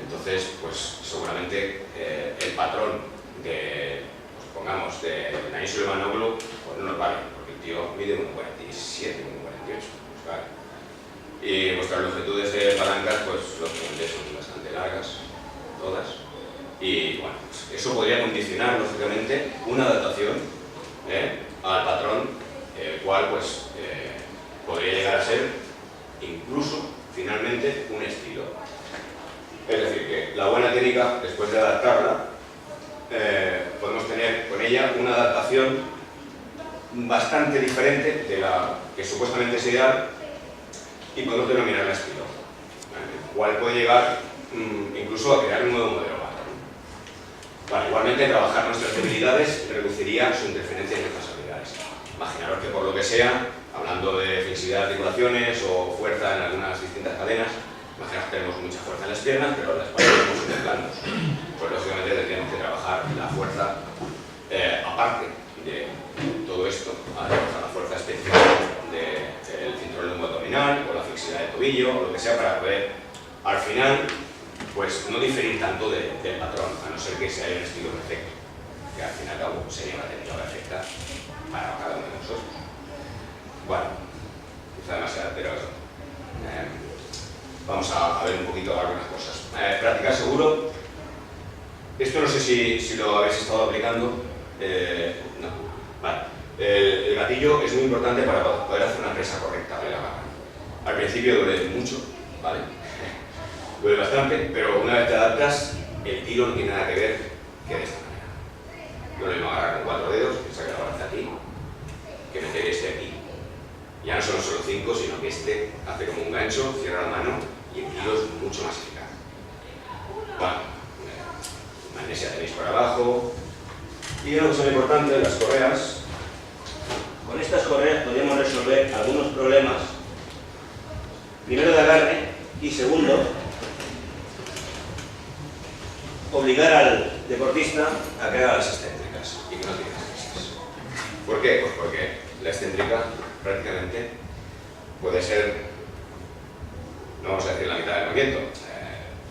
entonces pues seguramente el patrón de, pues, pongamos, de Naim Suleimanoglu, pues no nos vale, porque el tío mide 1,47, 1,48, pues vale. Y vuestras longitudes de palancas, pues lógicamente son bastante largas, todas, y bueno, pues, eso podría condicionar lógicamente una adaptación al patrón, el cual pues podría llegar a ser incluso finalmente un estilo. Es decir, que la buena técnica, después de adaptarla, podemos tener con ella una adaptación bastante diferente de la que supuestamente es ideal y podemos denominarla estilo, el cual puede llegar incluso a crear un nuevo modelo patrón. Vale, igualmente trabajar nuestras debilidades reduciría su interferencia en nuestras habilidades. Imaginaros que por lo que sea, hablando de flexibilidad de articulaciones o fuerza en algunas distintas cadenas, imaginaos que tenemos mucha fuerza en las piernas, pero la espalda tenemos súper planos. Pues lógicamente tendríamos que trabajar la fuerza, aparte de todo esto, a trabajar la fuerza específica del cinturón lumboabdominal o la flexibilidad del tobillo, o lo que sea, para poder, al final, pues no diferir tanto del patrón, a no ser que sea un estilo perfecto, que al fin y al cabo sería una técnica perfecta para cada uno de nosotros. Bueno, quizá demasiado, pero vamos a ver un poquito algunas cosas. Practicar seguro. Esto no sé si lo habéis estado aplicando. No. Vale. El gatillo es muy importante para poder hacer una presa correcta de la barra. Al principio duele mucho, ¿vale? Duele bastante, pero una vez te adaptas, el tiro no tiene nada que ver que de esta manera. Yo lo mismo agarrar con 4 dedos, que saque la barra hacia aquí, que meter este aquí. Ya no son solo 5, sino que este hace como un gancho, cierra la mano y el tiro es mucho más eficaz. Bueno, magnesia tenéis por abajo. Y una cosa muy importante, las correas. Con estas correas podemos resolver algunos problemas. Primero de agarre y segundo, obligar al deportista a que haga las excéntricas y que no tire las prisas. ¿Por qué? Pues porque la excéntrica prácticamente puede ser, no vamos a decir la mitad del movimiento,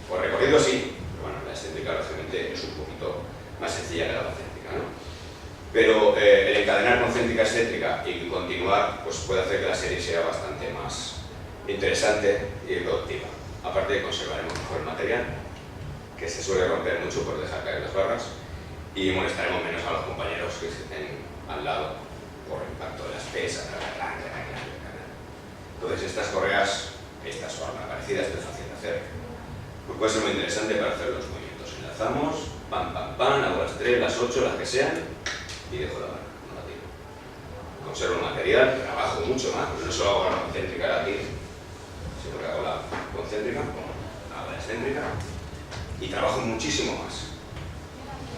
por recorrido sí, pero bueno, la excéntrica lógicamente es un poquito más sencilla que la concéntrica, ¿no? Pero el encadenar concéntrica excéntrica y continuar pues puede hacer que la serie sea bastante más interesante y productiva. aparte conservaremos mejor el material, que se suele romper mucho por dejar caer las barras, y molestaremos menos a los compañeros que estén al lado por el impacto de las pesas. Entonces estas correas, estas o alguna parecida, esto es fácil de hacer, pues puede ser muy interesante para hacer los movimientos. Enlazamos, pam, pam, pam, hago las 3, las 8, las que sean, y dejo la barra, no la tiro. Conservo el material, trabajo mucho más, no solo hago la concéntrica aquí, sino que hago la concéntrica, hago la excéntrica, y trabajo muchísimo más.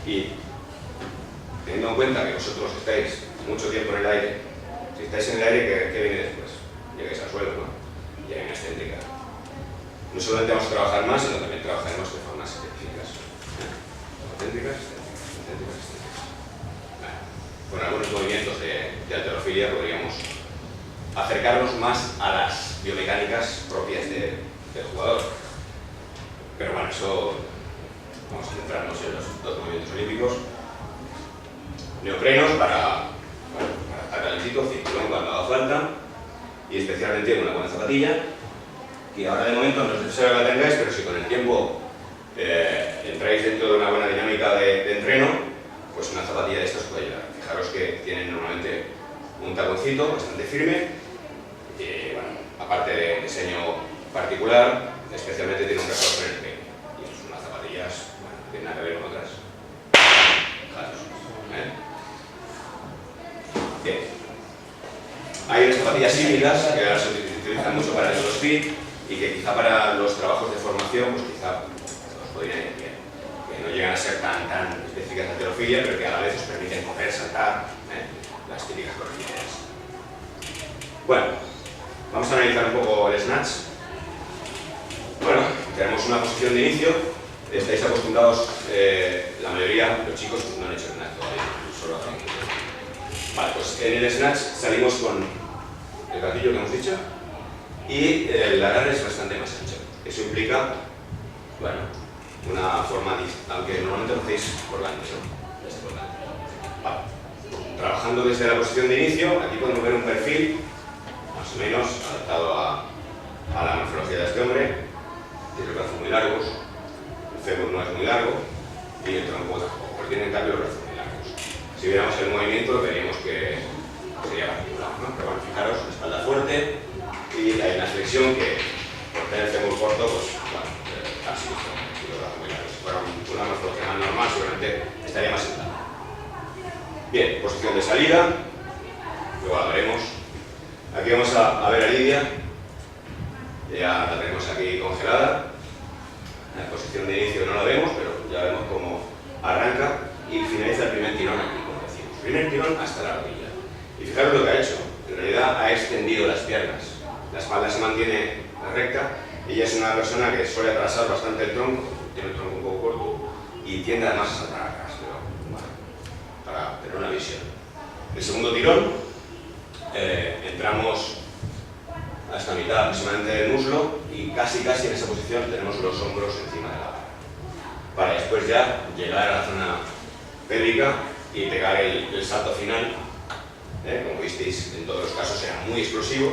Y teniendo en cuenta que vosotros estáis mucho tiempo en el aire, si estáis en el aire, ¿qué viene después? Llegáis al suelo, ¿no? Y hay una excéntrica. No solamente vamos a trabajar más, sino también trabajaremos de formas específicas. Concéntricas, excéntricas, excéntricas. Bueno, con algunos movimientos de halterofilia podríamos acercarnos más a las biomecánicas propias del jugador. Pero bueno, eso vamos a centrarnos en los dos movimientos olímpicos. Neoprenos para estar calentito, cinturón cuando haga falta, y especialmente una buena zapatilla, que ahora de momento no es necesario que la tengáis, pero si con el tiempo entráis dentro de una buena dinámica de entreno, pues una zapatilla de estas puede ayudar. Fijaros que tienen normalmente un taconcito bastante firme, y bueno, aparte de diseño particular, especialmente tiene un resorte en el pie. Y son unas zapatillas, bueno, no tienen nada que ver con otras. Fijaros, Bien. Hay unas zapatillas híbridas que ahora se utilizan mucho para el crossfit y que quizá para los trabajos de formación, pues quizá os podrían ir bien. Que no llegan a ser tan específicas de halterofilia, pero que a la vez os permiten correr, saltar, las típicas corredillas. Bueno, vamos a analizar un poco el snatch. Bueno, tenemos una posición de inicio. Estáis acostumbrados, la mayoría, los chicos no han hecho snatch todavía, solo hacen. Vale, pues en el snatch salimos con el gatillo que hemos dicho y el agarre es bastante más ancho. Eso implica, bueno, una forma, aunque normalmente lo hacéis por delante, ¿no? Desde por delante. Vale. Trabajando desde la posición de inicio, aquí podemos ver un perfil más o menos adaptado a la morfología de este hombre. Tiene los brazos muy largos, el fémur no es muy largo y el tronco tampoco, pero tiene en cambio los brazos muy largos. Si viéramos el movimiento veríamos que sería particular, ¿no? Pero bueno, fijaros, una espalda fuerte y hay una flexión que por tener el fémur corto, pues bueno, casi y los brazos muy largos. Si fuera una morfología más normal seguramente estaría más sentado. Bien, posición de salida, luego la veremos. Aquí vamos a ver a Lidia, ya la tenemos aquí congelada. En la posición de inicio no la vemos, pero ya vemos cómo arranca y finaliza el primer tirón aquí, como decimos. Primer tirón hasta la rodilla. Y fijaros lo que ha hecho. En realidad ha extendido las piernas. La espalda se mantiene recta. Ella es una persona que suele atrasar bastante el tronco, tiene el tronco un poco corto y tiende además a saltar atrás, pero bueno, para tener una visión. El segundo tirón, entramos hasta mitad aproximadamente del muslo y casi en esa posición tenemos los hombros encima de la barra. Para después ya llegar a la zona pélvica y pegar el salto final, como visteis en todos los casos era muy explosivo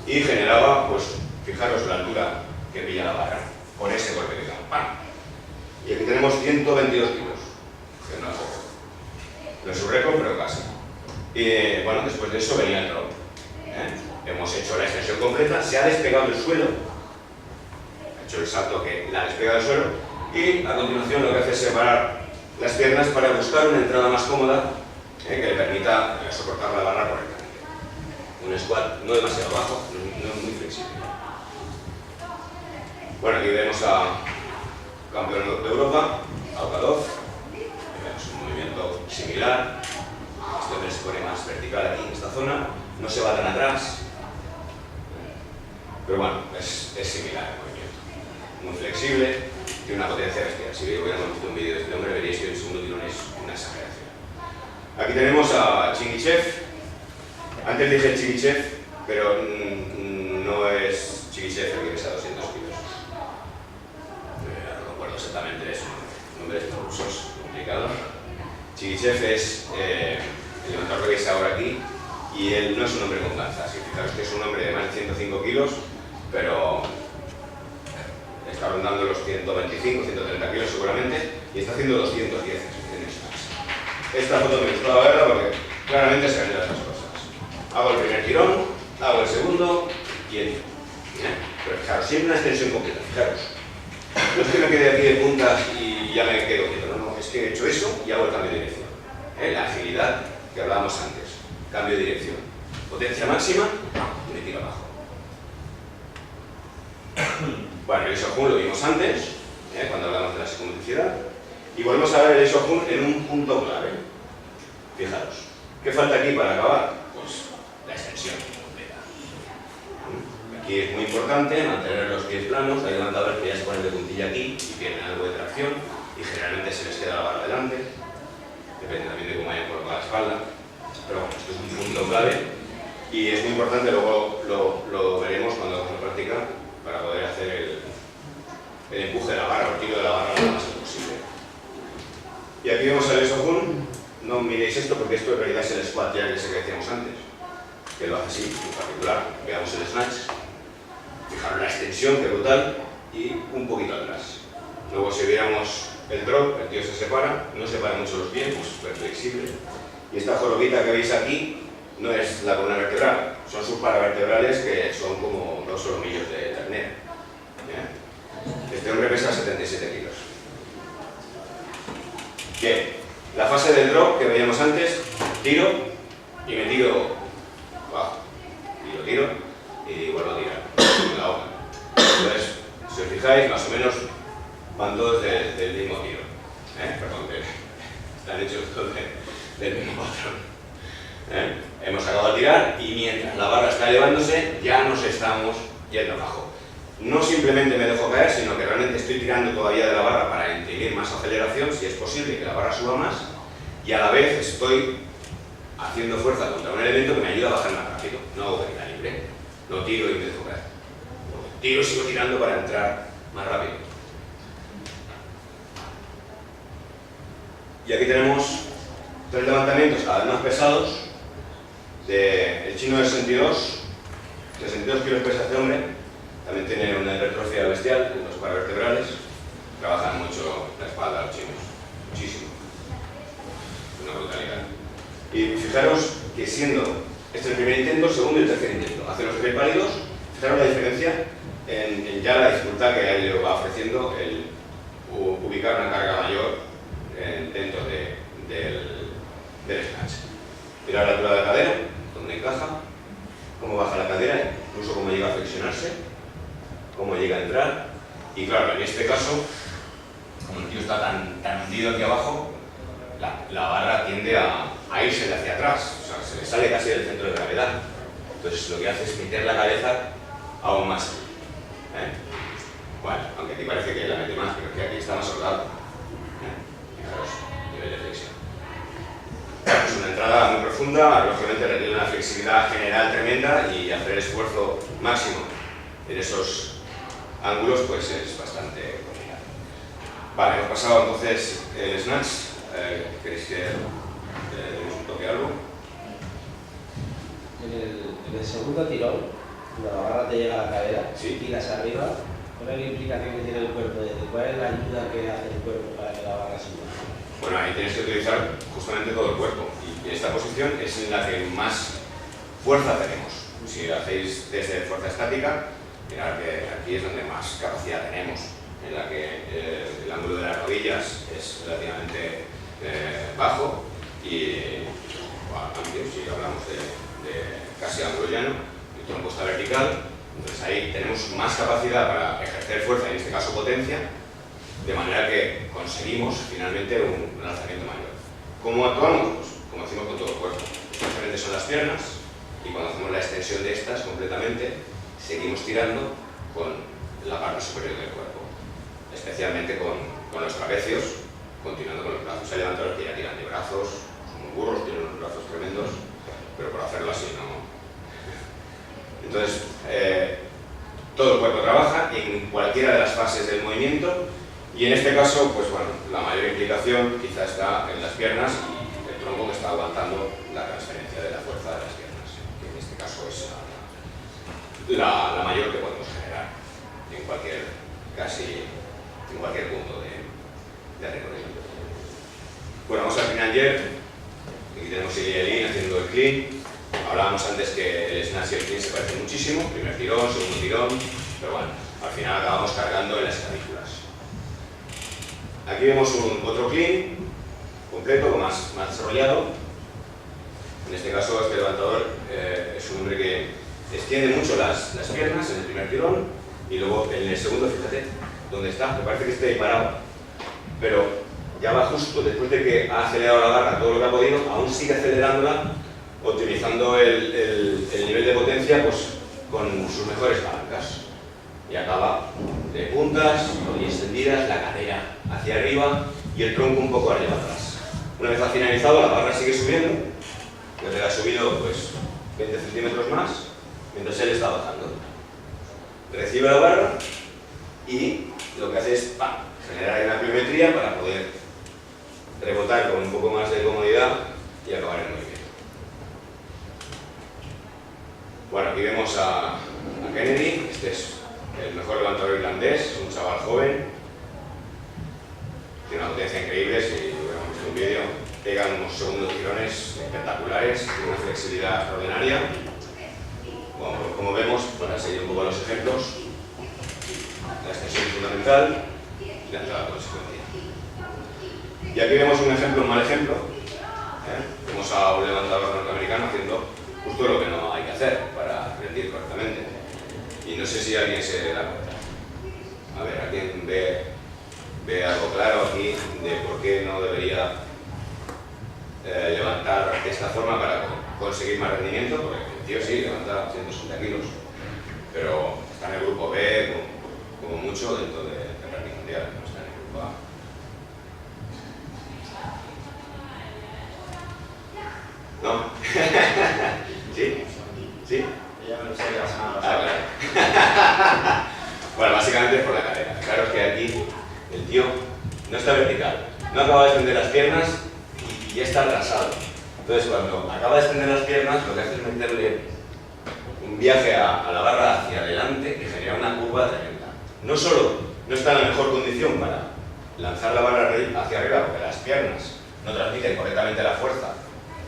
y generaba, pues fijaros la altura que pilla la barra con ese golpe que damos. ¡Pam! Y aquí tenemos 122 kilos, que no es poco. No es un récord, pero casi. Y bueno, después de eso venía el drop. Hemos hecho la extensión completa, se ha despegado el suelo, ha hecho el salto que la despega del suelo y a continuación lo que hace es separar las piernas para buscar una entrada más cómoda que le permita soportar la barra correctamente. Un squat no demasiado bajo, no es muy flexible. Bueno, aquí vemos a campeón de Europa, Aukadov. Vemos un movimiento similar. Este hombre se pone más vertical aquí en esta zona, no se va tan atrás. Pero bueno, es similar el movimiento. Muy flexible, tiene una potencia bestial. Si hubiéramos visto un vídeo de este hombre, veríais que el segundo tirón es una exageración. Aquí tenemos a Chingichev. Antes dije Chingichev, pero no es Chingichev el que pesa 200 kilos. No recuerdo exactamente, es un nombre de estos rusos complicado. Chingichev es el levantador que veis ahora aquí, y él no es un hombre con panza. Si fijaros que es un hombre de más de 105 kilos, pero rondando los 125, 130 kilos seguramente, y está haciendo 210 en snatch. Esta foto me gustaba verla porque claramente se ven las cosas. Hago el primer tirón, hago el segundo y el pero fijaros, siempre una extensión completa, fijaros. No es que me quede aquí de puntas y ya me quedo quieto, no, es que he hecho eso y hago el cambio de dirección. La agilidad que hablábamos antes, cambio de dirección. Potencia máxima y me tiro abajo. Bueno, el isohun lo vimos antes, cuando hablamos de la psicomotricidad, y volvemos a ver el isohun en un punto clave. Fijaros, ¿qué falta aquí para acabar? Pues la extensión completa. Aquí es muy importante mantener los pies planos. Hay levantadores que ya se ponen de puntilla aquí y pierden algo de tracción y generalmente se les queda la barra delante. Depende también de cómo hayan colocado la espalda. Pero bueno, esto es un punto clave y es muy importante, luego lo veremos cuando hagamos la práctica, para poder hacer el empuje de la barra o el tiro de la barra lo más posible. Y aquí vemos el isohun. No miréis esto porque esto en realidad es el squat ya que decíamos antes, que lo hace así en particular. Veamos el snatch. Fijaros la extensión, que brutal, y un poquito atrás. Luego si viéramos el drop, el tío se separa, no separa mucho los pies, es súper flexible. Y esta jorobita que veis aquí no es la columna vertebral, son sus paravertebrales que son como 2 solomillos de ternera. Este hombre pesa 77 kilos. Bien, la fase del drop que veíamos antes, tiro y me tiro abajo. Tiro y vuelvo a tirar con la hoja. Entonces, si os fijáis, más o menos van todos del mismo tiro. Perdón, están hechos todos del mismo patrón. Hemos acabado de tirar y mientras la barra está elevándose ya nos estamos yendo abajo. No simplemente me dejo caer, sino que realmente estoy tirando todavía de la barra para imprimir más aceleración, si es posible que la barra suba más, y a la vez estoy haciendo fuerza contra un elemento que me ayuda a bajar más rápido. No hago caída libre, no tiro y me dejo caer. Tiro y sigo tirando para entrar más rápido. Y aquí tenemos 3 levantamientos cada vez más pesados. El chino de 62 kilos pesa este hombre. También tiene una hipertrofia bestial en los paravertebrales. Trabajan mucho la espalda los chinos, muchísimo. Una brutalidad. Y fijaros que siendo este el primer intento, el segundo y el tercer intento, hace los 3 válidos, fijaros la diferencia en ya la dificultad que a él le va ofreciendo el ubicar una carga mayor dentro del snatch. Mirad la altura de la cadera, donde encaja, cómo baja la cadera, incluso cómo llega a flexionarse, cómo llega a entrar. Y claro, en este caso, como el tío está tan hundido aquí abajo, la barra tiende a irse de hacia atrás, o sea, se le sale casi del centro de gravedad. Entonces lo que hace es meter la cabeza aún más. Bueno, aunque aquí parece que la mete más, pero es que aquí está más soldado. Fijaros, nivel de flexión. Es una entrada muy profunda, lógicamente requiere una flexibilidad general tremenda y hacer el esfuerzo máximo en esos ángulos pues es bastante complicado. Vale, hemos pasado entonces el snatch. ¿Queréis que demos un toque algo? En el segundo tirón, cuando la barra te llega a la cadera, sí, tiras arriba, ¿cuál es la implicación que tiene el cuerpo? ¿Cuál es la ayuda que hace el cuerpo para que la barra suba? Bueno, ahí tienes que utilizar justamente todo el cuerpo y esta posición es en la que más fuerza tenemos. Si hacéis desde fuerza estática, mirad que aquí es donde más capacidad tenemos, en la que el ángulo de las rodillas es relativamente bajo y amplio, si hablamos de casi ángulo llano, el tronco está vertical, entonces ahí tenemos más capacidad para ejercer fuerza, en este caso potencia, de manera que conseguimos finalmente un lanzamiento mayor. ¿Cómo actuamos? Pues como hacemos con todo el cuerpo. Diferentes son las piernas y cuando hacemos la extensión de estas completamente, seguimos tirando con la parte superior del cuerpo, especialmente con los trapecios, continuando con los brazos. Hay levantadores que ya tiran de brazos, son muy burros, tienen unos brazos tremendos, pero por hacerlo así no. Entonces, todo el cuerpo trabaja en cualquiera de las fases del movimiento. Y en este caso, pues bueno, la mayor implicación quizá está en las piernas y el tronco que está aguantando la transferencia de la fuerza de las piernas, que en este caso es la mayor que podemos generar en cualquier casi en cualquier punto de recorrido. Bueno, vamos al final jet. Aquí tenemos el lean haciendo el clean. Hablábamos antes que el snatch y el clean se parecen muchísimo, primer tirón, segundo tirón, pero bueno, al final acabamos cargando en las clavículas. Aquí vemos otro clean completo, más desarrollado. En este caso, este levantador es un hombre que extiende mucho las piernas en el primer tirón y luego en el segundo, fíjate dónde está, me parece que esté ahí parado, pero ya va justo después de que ha acelerado la barra todo lo que ha podido, aún sigue acelerándola, optimizando el nivel de potencia pues, con sus mejores palancas. Y acaba de puntas, rodillas extendidas, la cadera hacia arriba y el tronco un poco arriba atrás. Una vez ha finalizado, la barra sigue subiendo, desde que ha subido pues, 20 centímetros más, mientras él está bajando. Recibe la barra y lo que hace es generar una pliometría para poder rebotar con un poco más de comodidad y acabar el movimiento. Bueno, aquí vemos a Kennedy. Este es el mejor levantador irlandés, un chaval joven, tiene una potencia increíble. Si hubiéramos visto un vídeo, pega unos segundos tirones espectaculares, tiene una flexibilidad extraordinaria. Bueno, como vemos, para seguir un poco los ejemplos, la extensión es fundamental y la entrada consecuencia. Y aquí vemos un ejemplo, un mal ejemplo. Vemos a un levantador norteamericano haciendo justo lo que no hay que hacer para rendir correctamente. Y no sé si alguien se da cuenta. A ver, ¿alguien ve algo claro aquí de por qué no debería levantar de esta forma para conseguir más rendimiento? Porque el tío sí levanta 160 kilos, pero está en el grupo B como mucho dentro del ranking mundial, no está en el grupo A. ¿No? ¿Sí? ¿Sí? Ya me lo sé, la semana Ah, pasada. claro. Bueno, básicamente es por la cadera. Claro que aquí el tío no está vertical, no acaba de extender las piernas y ya está atrasado. Entonces, cuando acaba de extender las piernas, lo que hace es meterle un viaje a la barra hacia adelante que genera una curva tremenda. No solo no está en la mejor condición para lanzar la barra hacia arriba, porque las piernas no transmiten correctamente la fuerza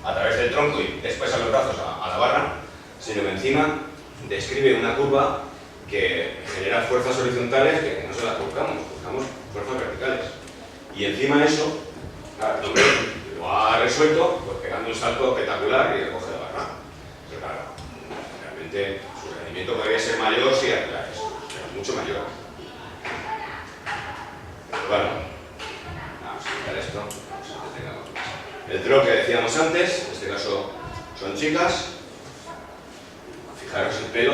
a través del tronco y después a los brazos a la barra, sino que encima describe una curva que genera fuerzas horizontales que no se las buscamos fuerzas verticales. Y encima eso, claro, el hombre lo ha resuelto pues, pegando un salto espectacular y recoge la barra. Pero claro, realmente su rendimiento podría ser mayor si hacía eso, pero mucho mayor. Pero bueno, vamos a quitar esto, vamos a detengamos más. El drop que decíamos antes, en este caso son chicas. Fijaros el pelo,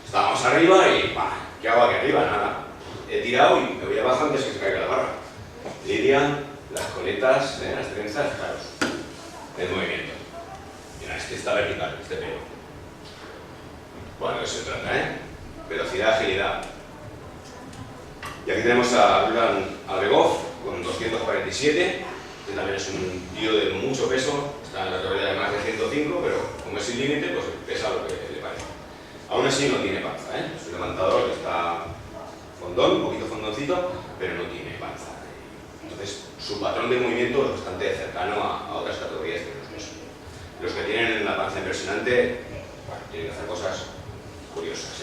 estábamos arriba y ¿qué hago aquí arriba? Nada. He tirado y me voy abajo antes que se caiga la barra. Lidia, las coletas, las trenzas, fijaros, el movimiento. Mira, este está vertical, este pelo. Bueno, eso se trata, velocidad, agilidad. Y aquí tenemos a Rulan Albegov con 247, que también es un tío de mucho peso, está en la categoría de más de 105, pero como es sin límite, pues pesa lo que le parece. Aún así no tiene panza, es un levantador que está fondón, un poquito fondoncito, pero no tiene panza. Entonces, su patrón de movimiento es bastante cercano a otras categorías de los pesos. Los que tienen la panza impresionante, bueno, tienen que hacer cosas curiosas,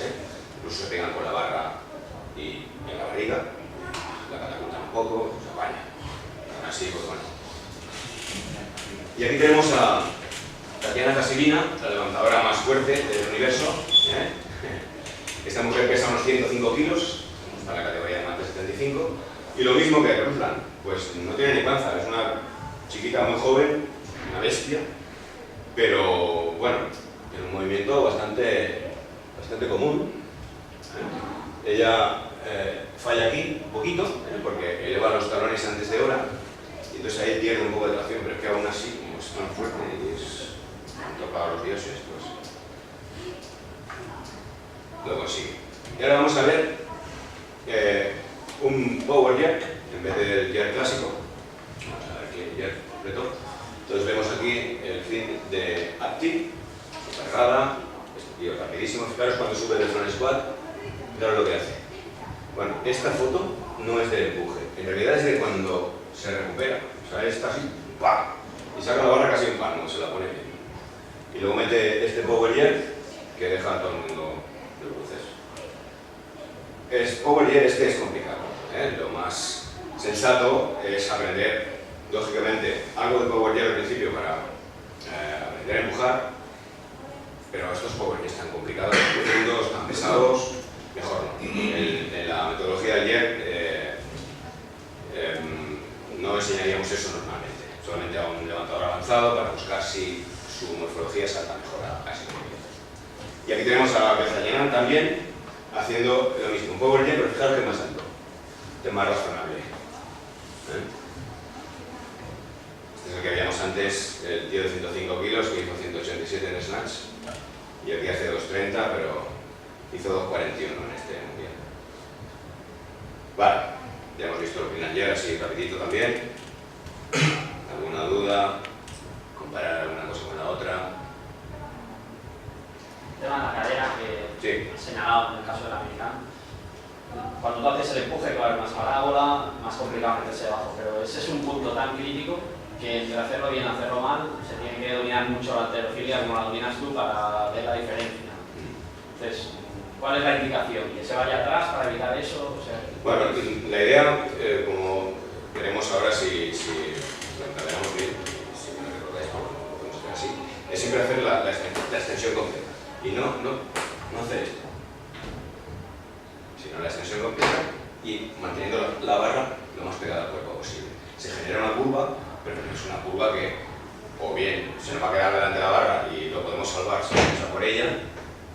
incluso se pegan con la barra y en la barriga, la catapultan un poco, se apañan. Aún así, pues bueno. Y aquí tenemos a Tatiana Kasivina, la levantadora más fuerte del universo. Esta mujer pesa unos 105 kilos, está en la categoría de más de 75, y lo mismo que Ruslan, pues no tiene ni panza, es una chiquita muy joven, una bestia, pero bueno, tiene un movimiento bastante común. Ella falla aquí un poquito, porque eleva los talones antes de hora, y entonces ahí pierde un poco de tracción, pero es que aún así, como es tan fuerte y es tocado a los dioses, pues lo consigue. Y ahora vamos a ver un power jerk en vez del jerk clásico. Vamos a ver aquí el jerk completo. Entonces vemos aquí el fin de active, superrada, este tío rapidísimo. Fijaros cuando sube del front squat, fijaros lo que hace. Bueno, esta foto no es del empuje, en realidad es de cuando se recupera. O sea, está así, ¡pam! Y saca la barra casi en palmo, se la pone bien. Y luego mete este power jet que deja a todo el mundo del proceso. Power jet es complicado, ¿eh? Lo más sensato es aprender, lógicamente, algo de power jet al principio para aprender a empujar, pero estos power jets tan complicados, tan profundos, tan pesados, mejor no. En la metodología del jet no enseñaríamos eso normalmente, solamente a un levantador avanzado para buscar si su morfología salta mejor a ese movimiento. Y aquí tenemos a Bezañán también haciendo lo mismo, un power jet, pero fijaros que es más alto, es más razonable. Este es el que veíamos antes, el tío de 105 kilos que hizo 187 en snatch, y aquí hace 230, pero hizo 241 en este mundial. Vale, ya hemos visto el final ayer, así rapidito también. ¿Alguna duda? ¿Comparar alguna cosa con la otra? El tema de la cadera que Sí. he señalado en el caso del americano. Cuando tú haces el empuje, claro, más parábola, más complicado meterse debajo, pero ese es un punto tan crítico que entre hacerlo bien y hacerlo mal, se tiene que dominar mucho la halterofilia como la dominas tú para ver la diferencia. Entonces, ¿cuál es la indicación? ¿Que se vaya atrás para evitar eso? O sea, Bueno, la idea, como veremos ahora si lo encadenamos bien, si me recordáis cómo lo podemos hacer así, es siempre hacer la extensión completa. Y no hacer esto, sino la extensión completa y manteniendo la barra lo más pegada al cuerpo posible. Se genera una curva, pero no es una curva que o bien se nos va a quedar delante de la barra y lo podemos salvar si vamos a por ella,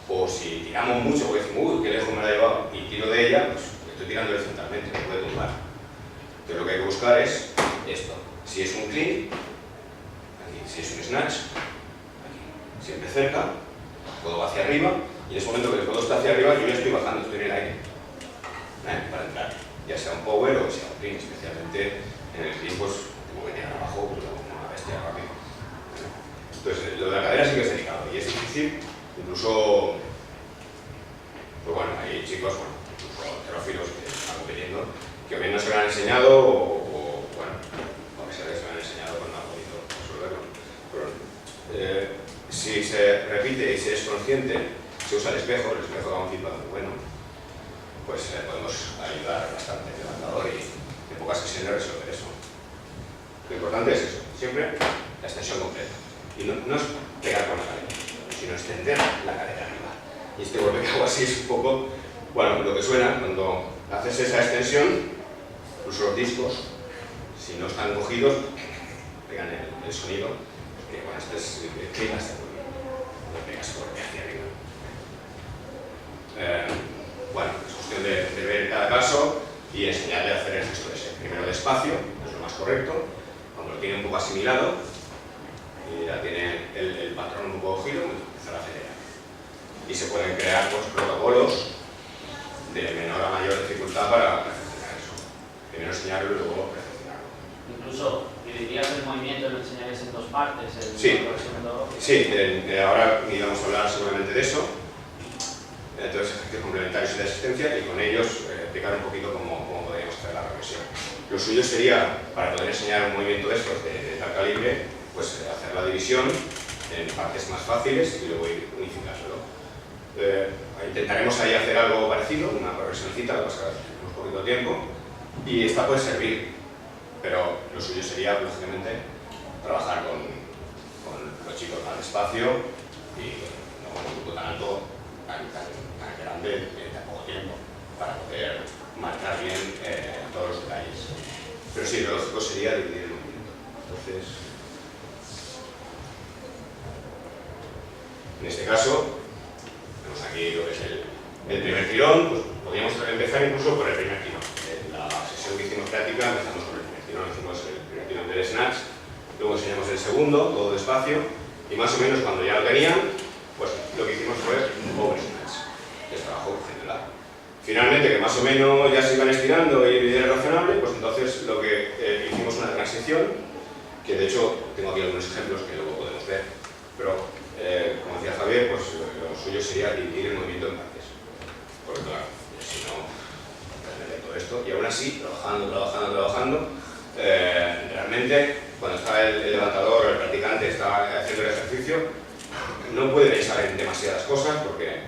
o si tiramos mucho porque decimos, uy, qué lejos me la he llevado, y tiro de ella, pues estoy tirando horizontalmente, me puede tumbar. Entonces lo que hay que buscar es esto. Si es un clean, aquí. Si es un snatch, aquí. Siempre cerca, codo hacia arriba, y en ese momento que el codo está hacia arriba, yo ya estoy bajando, estoy en el aire. Para entrar, ya sea un power o sea un clean, especialmente en el clean, pues tengo que tirar abajo como una bestia rápido. Entonces, lo de la cadera sí que es delicado y es difícil, incluso, pues bueno, hay chicos, bueno, incluso halterófilos que están compitiendo, que o bien no se lo han enseñado o bueno, a pesar de que se lo han enseñado, pues no han podido resolverlo. Pero, si se repite y se es consciente, se usa el espejo da un feedback muy bueno, pues podemos ayudar bastante al levantador y en pocas sesiones resolver eso. Lo importante es eso, siempre la extensión completa. Y no es pegar con la cadera, sino extender la cadera arriba. Y este golpe que hago así es un poco, bueno, lo que suena cuando haces esa extensión, incluso los discos, si no están cogidos, pegan el sonido, que bueno, este es el clima, está muy bien, lo pegas golpe hacia arriba. Bueno, es cuestión de ver cada caso y enseñarle a hacer el gesto ese. Primero despacio, es lo más correcto, cuando lo tiene un poco asimilado y ya tiene el patrón un poco giro, empezar a acelerar. Y se pueden crear pues, protocolos de menor a mayor dificultad para perfeccionar eso. Primero enseñarlo y luego perfeccionarlo. incluso dividirías el movimiento y lo enseñarías en dos partes. Sí, ahora íbamos a hablar seguramente de eso. Entonces, ejercicios complementarios de asistencia y con ellos explicar un poquito cómo podríamos hacer la regresión. Lo suyo sería, para poder enseñar un movimiento de estos de tal calibre, pues hacer la división en partes más fáciles y luego ir unificándolo. Intentaremos ahí hacer algo parecido, una progresioncita, va a pasar un poquito de tiempo, y esta puede servir, pero lo suyo sería, lógicamente, trabajar con los chicos más despacio y no con un grupo tan alto, tan grande, en tan poco tiempo, para poder marcar bien todos los detalles. Pero sí, lo lógico sería dividir el movimiento. Entonces, en este caso, tenemos aquí lo que es el primer tirón, pues podríamos empezar incluso por el primer tirón. En la sesión que hicimos práctica empezamos con el primer tirón, hicimos el primer tirón del snatch, luego enseñamos el segundo, todo despacio, y más o menos cuando ya lo tenían, pues lo que hicimos fue un power snatch, que es trabajo general. Finalmente, que más o menos ya se iban estirando y era razonable, pues entonces lo que hicimos una transición, que de hecho tengo aquí algunos ejemplos que luego podemos ver, pero como decía Javier, pues lo suyo sería dividir el movimiento en partes, porque claro, si no, así, trabajando, realmente cuando está el levantador o el practicante está haciendo el ejercicio, no puede pensar en demasiadas cosas porque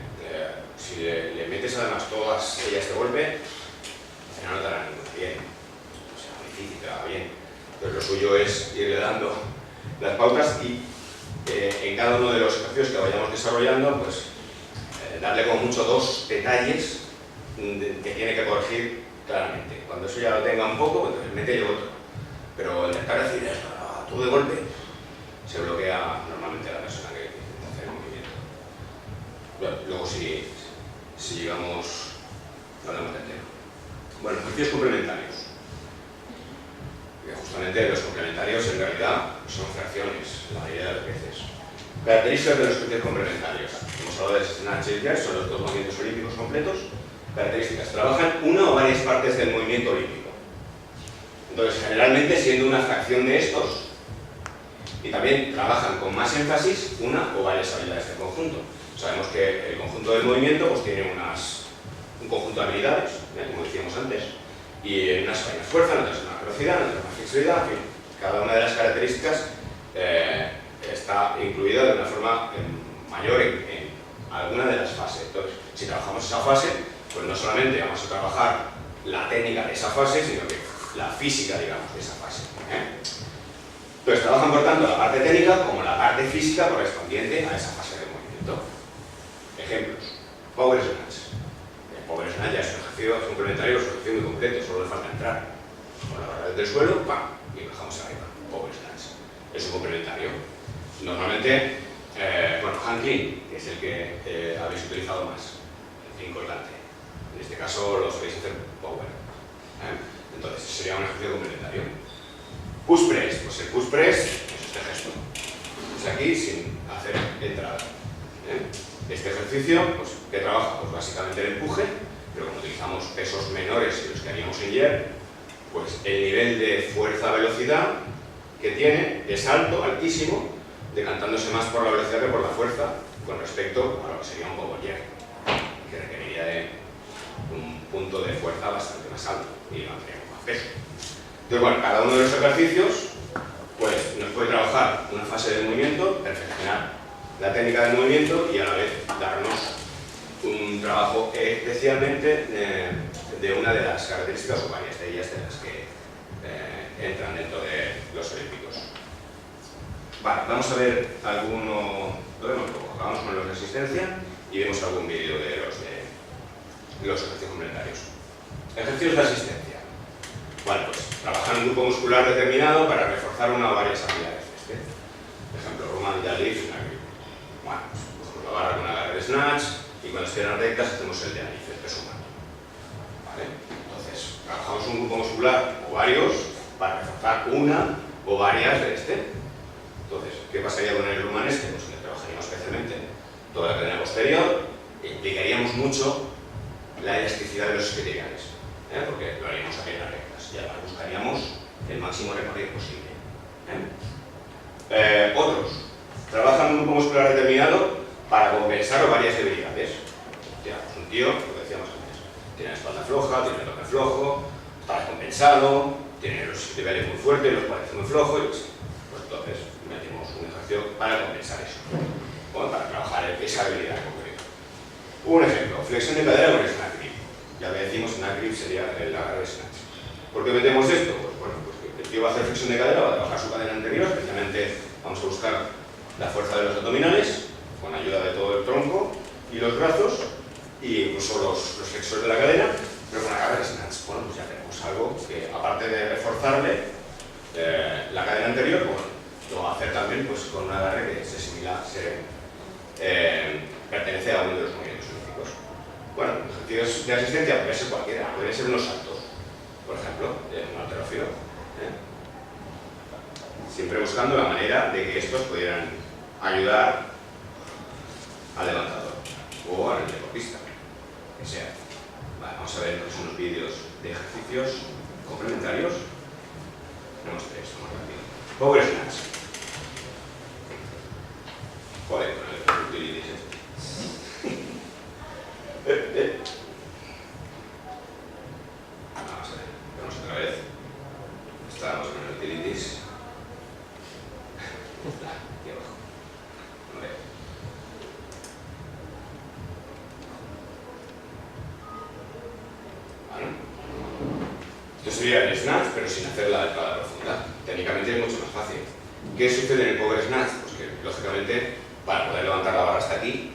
si le metes además todas ellas de golpe, al final no te hará ninguna bien. O sea, muy difícil, te va bien. Entonces lo suyo es irle dando las pautas y en cada uno de los ejercicios que vayamos desarrollando, pues darle como mucho 2 detalles que tiene que corregir claramente. Cuando eso ya lo tenga un poco, entonces mete otro. Pero intentar decir esto todo de golpe, se bloquea normalmente la persona que intenta hacer el movimiento. Bueno, luego si llegamos, hablamos del tema. Bueno, ejercicios complementarios. Que justamente los complementarios en realidad son fracciones, la mayoría de las veces. Características de los ejercicios complementarios. Hemos hablado de snatch y jerk, son los 2 movimientos olímpicos completos. Características. Trabajan una o varias partes del movimiento olímpico. Entonces, generalmente siendo una fracción de estos. Y también trabajan con más énfasis una o varias habilidades del conjunto. Sabemos que el conjunto del movimiento pues, tiene un conjunto de habilidades, como decíamos antes, y en unas hay más fuerza, en otras más velocidad, en otras más flexibilidad, en fin. Cada una de las características está incluida de una forma mayor en alguna de las fases. Entonces, si trabajamos esa fase, pues no solamente vamos a trabajar la técnica de esa fase, sino que la física, digamos, de esa fase. Entonces, trabajan, por tanto, la parte técnica como la parte física correspondiente a esa fase del movimiento. Ejemplos. Power snatch. El power snatch ya es un ejercicio complementario, es un ejercicio muy completo, solo le falta entrar. Con la barra desde el suelo, ¡pam! Y bajamos arriba. Power snatch. Es un complementario. Normalmente, hand clean, que es el que habéis utilizado más, el clean colgante. En este caso lo sabéis hacer power. Entonces, sería un ejercicio complementario. Push press, pues el push press es este gesto. Es aquí sin hacer entrada. Este ejercicio, pues, ¿qué trabaja? Pues básicamente el empuje, pero como utilizamos pesos menores que los que haríamos en jerk, pues el nivel de fuerza-velocidad que tiene es alto, altísimo, decantándose más por la velocidad que por la fuerza con respecto a lo que sería un power jerk, que requeriría de un punto de fuerza bastante más alto y mantendríamos más peso. Entonces, bueno, cada uno de los ejercicios pues, nos puede trabajar una fase de movimiento, perfeccionar la técnica del movimiento y a la vez darnos un trabajo especialmente de una de las características o varias de ellas de las que entran dentro de los olímpicos. Vale, vamos a ver alguno, acabamos con los de resistencia y vemos algún vídeo de los ejercicios complementarios. Ejercicios de asistencia. Bueno, pues trabajar en un grupo muscular determinado para reforzar una o varias habilidades. Por ejemplo, Roman deadlift, una grip. Bueno, pues cogemos la barra con una agarre de snatch y con las piernas rectas hacemos el deadlift, el peso humano. ¿Vale? Entonces, trabajamos un grupo muscular o varios para reforzar una o varias de este. Entonces, ¿qué pasaría con el Roman este? Pues que trabajaríamos especialmente toda la cadena posterior e implicaríamos mucho la elasticidad de los isquiotibiales, porque lo haríamos a piernas rectas y además buscaríamos el máximo recorrido posible. Otros trabajan un grupo muscular determinado para compensar varias debilidades. Pues un tío, lo que decíamos antes, tiene la espalda floja, tiene el abdomen flojo, está descompensado, tiene los isquiotibiales muy fuertes, los cuádriceps muy flojos, pues entonces metimos un ejercicio para compensar eso, para trabajar esa habilidad en concreto. Un ejemplo, flexión de cadera con snatch grip. Ya le decimos, snatch grip sería el agarre de snatch. ¿Por qué metemos esto? Pues bueno, pues el tío va a hacer flexión de cadera, va a trabajar su cadera anterior, especialmente vamos a buscar la fuerza de los abdominales, con ayuda de todo el tronco y los brazos, y incluso los flexores de la cadera, pero con agarre de snatch. Bueno, pues ya tenemos algo que, aparte de reforzarle la cadera anterior, bueno, lo va a hacer también pues, con un agarre que se asimila, pertenece a uno de los movimientos olímpicos. Bueno, ejercicios de asistencia puede ser cualquiera, pueden ser unos saltos, por ejemplo, un halterófilo. Siempre buscando la manera de que estos pudieran ayudar al levantador o al deportista, que sea. Vale, vamos a ver unos vídeos de ejercicios complementarios. Tenemos 3, vamos rápido. Power snatch. Joder, con el utilities este. Vamos a ver. Esto sería el snatch, pero sin hacer la profunda. Técnicamente es mucho más fácil. ¿Qué sucede en el power snatch? Pues que, lógicamente, para poder levantar la barra hasta aquí,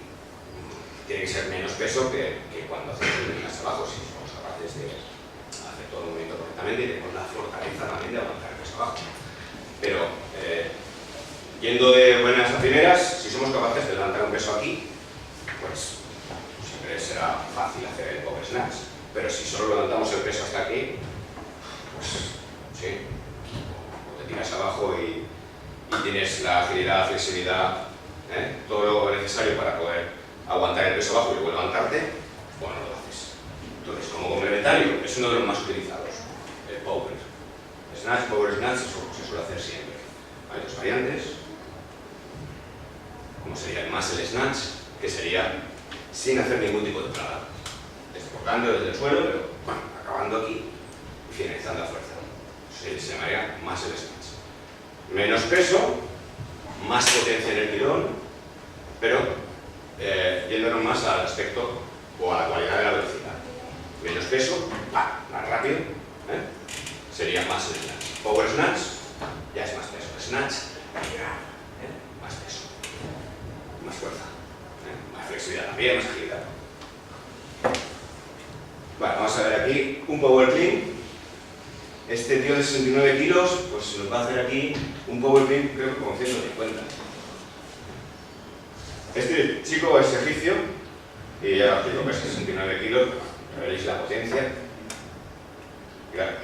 tiene que ser menos peso que cuando hacemos el snatch abajo, si somos capaces de hacer todo el movimiento correctamente y tenemos la fortaleza también de aguantar el peso abajo. Pero, yendo de buenas a primeras, si somos capaces de levantar un peso aquí, pues siempre será fácil hacer el power snatch. Pero si solo levantamos el peso hasta aquí, pues sí, o te tiras abajo y tienes la agilidad, la flexibilidad, todo lo necesario para poder aguantar el peso abajo y luego levantarte, bueno, no lo haces. Entonces, como complementario, es uno de los más utilizados, el power snatch, power snatch, eso se suele hacer siempre. Hay dos variantes, como sería el muscle snatch, que sería sin hacer ningún tipo de entrada, desbordando desde el suelo, pero bueno, acabando aquí y finalizando a fuerza. Se llamaría muscle snatch. Menos peso, más potencia en el tirón, pero yéndonos más al aspecto o a la cualidad de la velocidad. Menos peso, más rápido, sería muscle snatch. Power snatch, ya es más peso. Snatch, más peso, más fuerza, más flexibilidad también, más agilidad. Bueno, vamos a ver aquí un power clean. Este tío de 69 kilos, pues nos va a hacer aquí un power clean, creo que como 150. Este chico es egipcio, y ya os digo que es 69 kilos, veréis la potencia. Claro.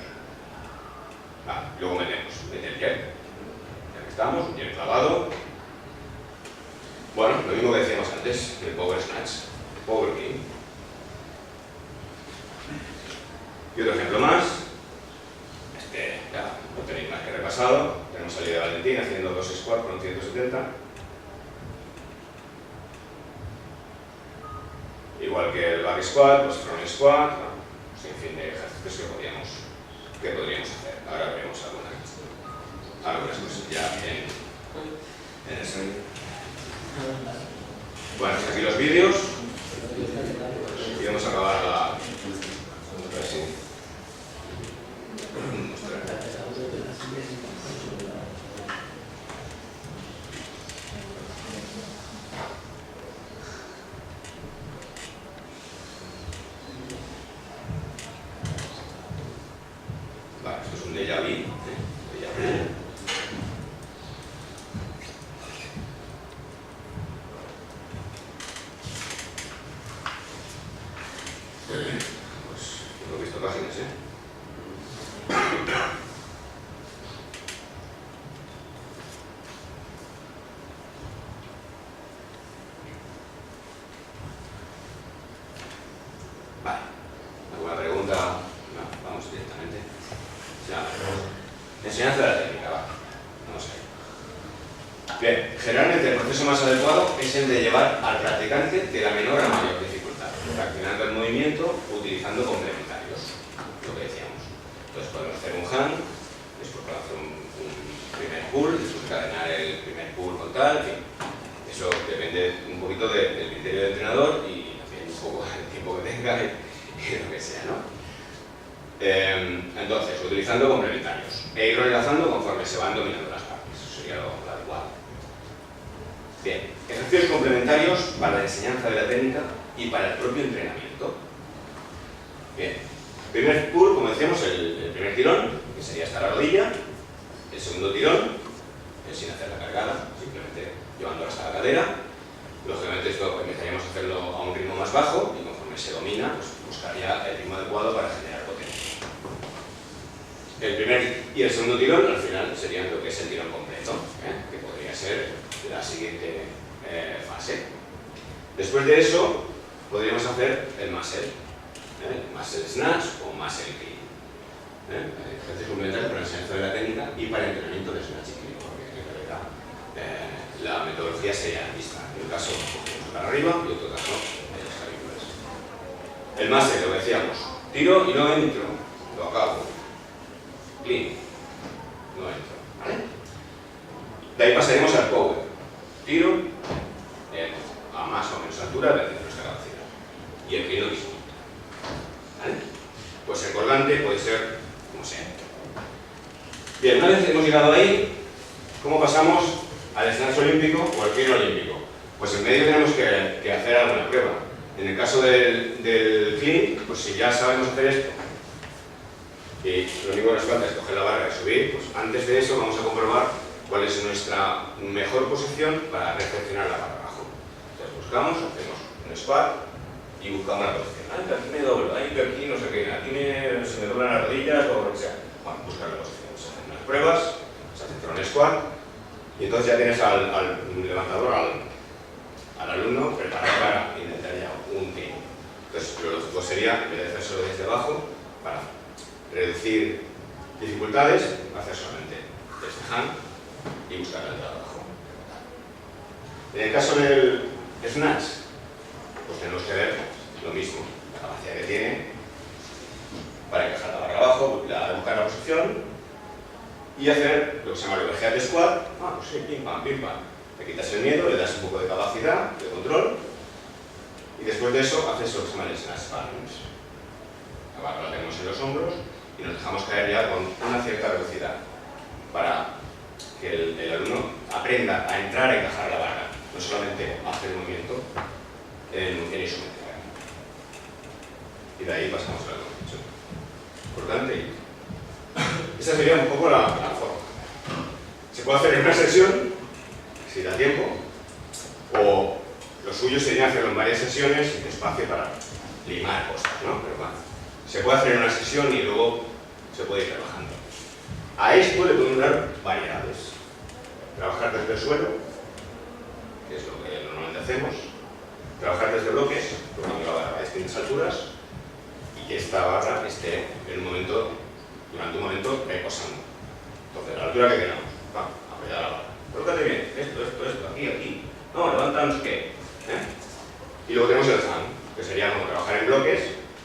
Luego metemos el jet, ya que estamos, bien clavado. Bueno, lo mismo que decíamos antes, el power snatch, power clean. Y otro ejemplo más. Ya lo tenéis más que repasado. Tenemos a Lidia Valentín haciendo 2 squats con 170. Igual que el back squat, pues front squat, sin fin de ejercicios que podríamos hacer. Ahora veremos algunas cosas ya en el sueño. Bueno, hasta aquí los vídeos. Y vamos a acabar la... Vale, esto es un déjà vu. Pues no he visto páginas, Vale, ¿alguna pregunta? No, vamos directamente. Ya, enseñanza de la técnica, va. Vamos a ir. Bien, generalmente el proceso más adecuado es el de llevar al practicante de la menor a mayor dificultad, fraccionando el movimiento utilizando complementarios, lo que decíamos. Entonces podemos hacer un hand, después podemos hacer un primer pull, después encadenar el primer pull con tal, en fin. Eso depende un poquito del criterio del entrenador y también un poco del tiempo que tenga y lo que sea, ¿no? Entonces, utilizando complementarios e ir enlazando conforme se van dominando las partes. Eso sería lo adecuado. Bien, ejercicios complementarios para la enseñanza de la técnica y para el propio entrenamiento. Bien, primer pull, como decíamos, el primer tirón, que sería hasta la rodilla. El segundo tirón, sin hacer la cargada, simplemente llevándolo hasta la cadera. Lógicamente esto empezaríamos a hacerlo a un ritmo más bajo y conforme se domina, pues buscaría el ritmo adecuado para generar potencia. El primer y el segundo tirón al final serían lo que es el tirón completo, que podría ser la siguiente fase. Después de eso podríamos hacer el muscle snatch o muscle clean. Ejercicios complementarios para la enseñanza de la técnica y para el entrenamiento de snatch y clean, porque en realidad la metodología sería la misma. En un caso para arriba y en otro caso en las clavículas. El muscle, lo que decíamos, tiro y no entro, lo acabo. Clean, no entro, ¿vale? De ahí pasaremos al power. Tiro, a más o menos altura, depende de nuestra capacidad. Y el clean lo mismo. ¿Vale? Pues el colgante puede ser como sea. Bien, una vez hemos llegado ahí, ¿cómo pasamos al snatch olímpico o al clean olímpico? Pues en medio tenemos que hacer alguna prueba. En el caso del clean, pues si ya sabemos hacer esto, y lo único que nos falta es coger la barra y subir, pues antes de eso vamos a comprobar cuál es nuestra mejor posición para reflexionar la barra abajo. Entonces buscamos, hacemos un squat y buscamos la posición. Ay, que aquí me doblo, ay, que aquí no sé qué, aquí se me doblan las rodillas o lo que sea. Bueno, buscar la posición. Se hacen unas pruebas, se hace un squat y entonces ya tienes al levantador, al alumno preparado para intentar ya un clean. Entonces lo lógico sería, en vez de hacer solo desde abajo, para reducir dificultades, hacer solamente desde hand y buscar el de abajo. En el caso del snatch, pues tenemos que ver lo mismo, la capacidad que tiene para encajar la barra abajo, buscar la posición y hacer lo que se llama el overhead squat. Pues sí, pim pam, pim pam. Le quitas el miedo, le das un poco de capacidad, de control y después de eso haces lo que se llama el snatch balance. La barra la tenemos en los hombros y nos dejamos caer ya con una cierta velocidad para que el alumno aprenda a entrar a encajar la barra, no solamente hacer el movimiento en isométrica. Y de ahí pasamos a la competición. Importante. Esa sería un poco la forma. Se puede hacer en una sesión, si da tiempo, o lo suyo sería hacerlo en varias sesiones y espacio para limar cosas, ¿no? Pero bueno, se puede hacer en una sesión y luego se puede ir trabajando. A esto le podemos dar variedades. Trabajar desde el suelo, que es lo que normalmente hacemos. Trabajar desde bloques, poniendo la barra a distintas alturas y que esta barra esté durante un momento reposando. Entonces, a la altura que queramos, apoyar la barra. Colócate bien, esto, aquí. No, levantamos qué. Y luego tenemos el hand, que sería como trabajar en bloques,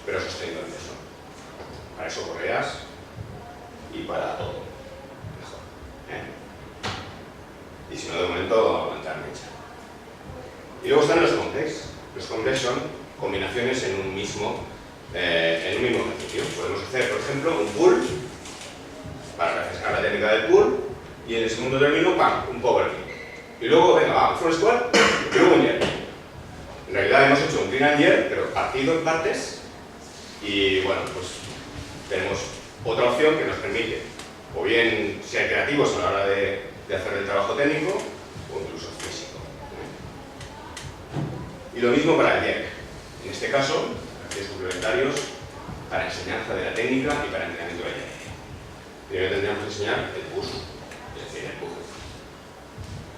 pero sosteniendo el peso. Para eso correas y para todo mejor. Y si no, de momento aguantar mecha. Y luego están los complex. Los complex son combinaciones en un mismo ejercicio. Podemos hacer, por ejemplo, un pull para refrescar la técnica del pull y en el segundo término, ¡pam!, un power kick. Y luego, venga, un full squat y luego un jerk. En realidad hemos hecho un clean and jerk, pero partido en partes y bueno, pues tenemos otra opción que nos permite o bien ser creativos a la hora de hacer el trabajo técnico o incluso físico. Y lo mismo para el jerk. En este caso, ejercicios complementarios para enseñanza de la técnica y para entrenamiento del jerk. Primero tendríamos que enseñar el push, es decir, el empuje.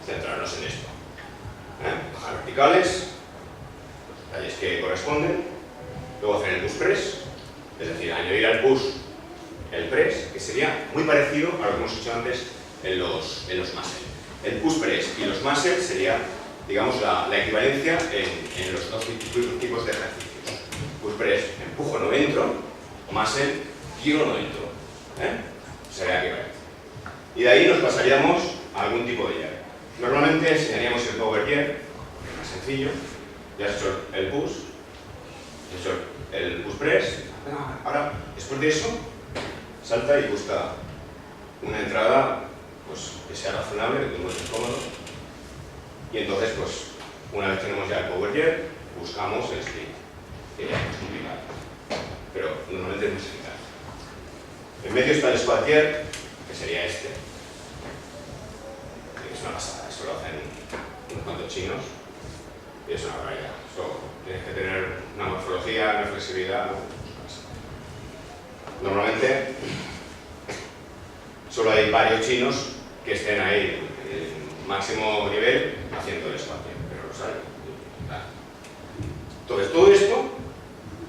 Centrarnos en esto. Bajar verticales, los detalles que corresponden. Luego hacer el push press, es decir, añadir al push el press, que sería muy parecido a lo que hemos hecho antes en los muscle. El push press y los muscle sería, digamos, la equivalencia en los dos tipos de ejercicios. Push press, empujo, no entro, muscle, giro, no entro. Sería equivalente. Y de ahí nos pasaríamos a algún tipo de jerk. Normalmente enseñaríamos el power jerk, que es más sencillo. Ya has hecho el push, has hecho el push press. Ahora, después de eso, salta y busca una entrada pues, que sea razonable, que te encuentres cómodo. Y entonces, pues, una vez tenemos ya el power jerk, buscamos el split, que ya es complicado, pero normalmente es muy eficaz. En medio está el squat jerk, que sería este. Es una pasada, esto lo hacen unos cuantos chinos y es una barbaridad. Tienes que tener una morfología, una flexibilidad. Normalmente solo hay varios chinos que estén ahí en el máximo nivel haciendo el squat, pero los hay. Entonces todo esto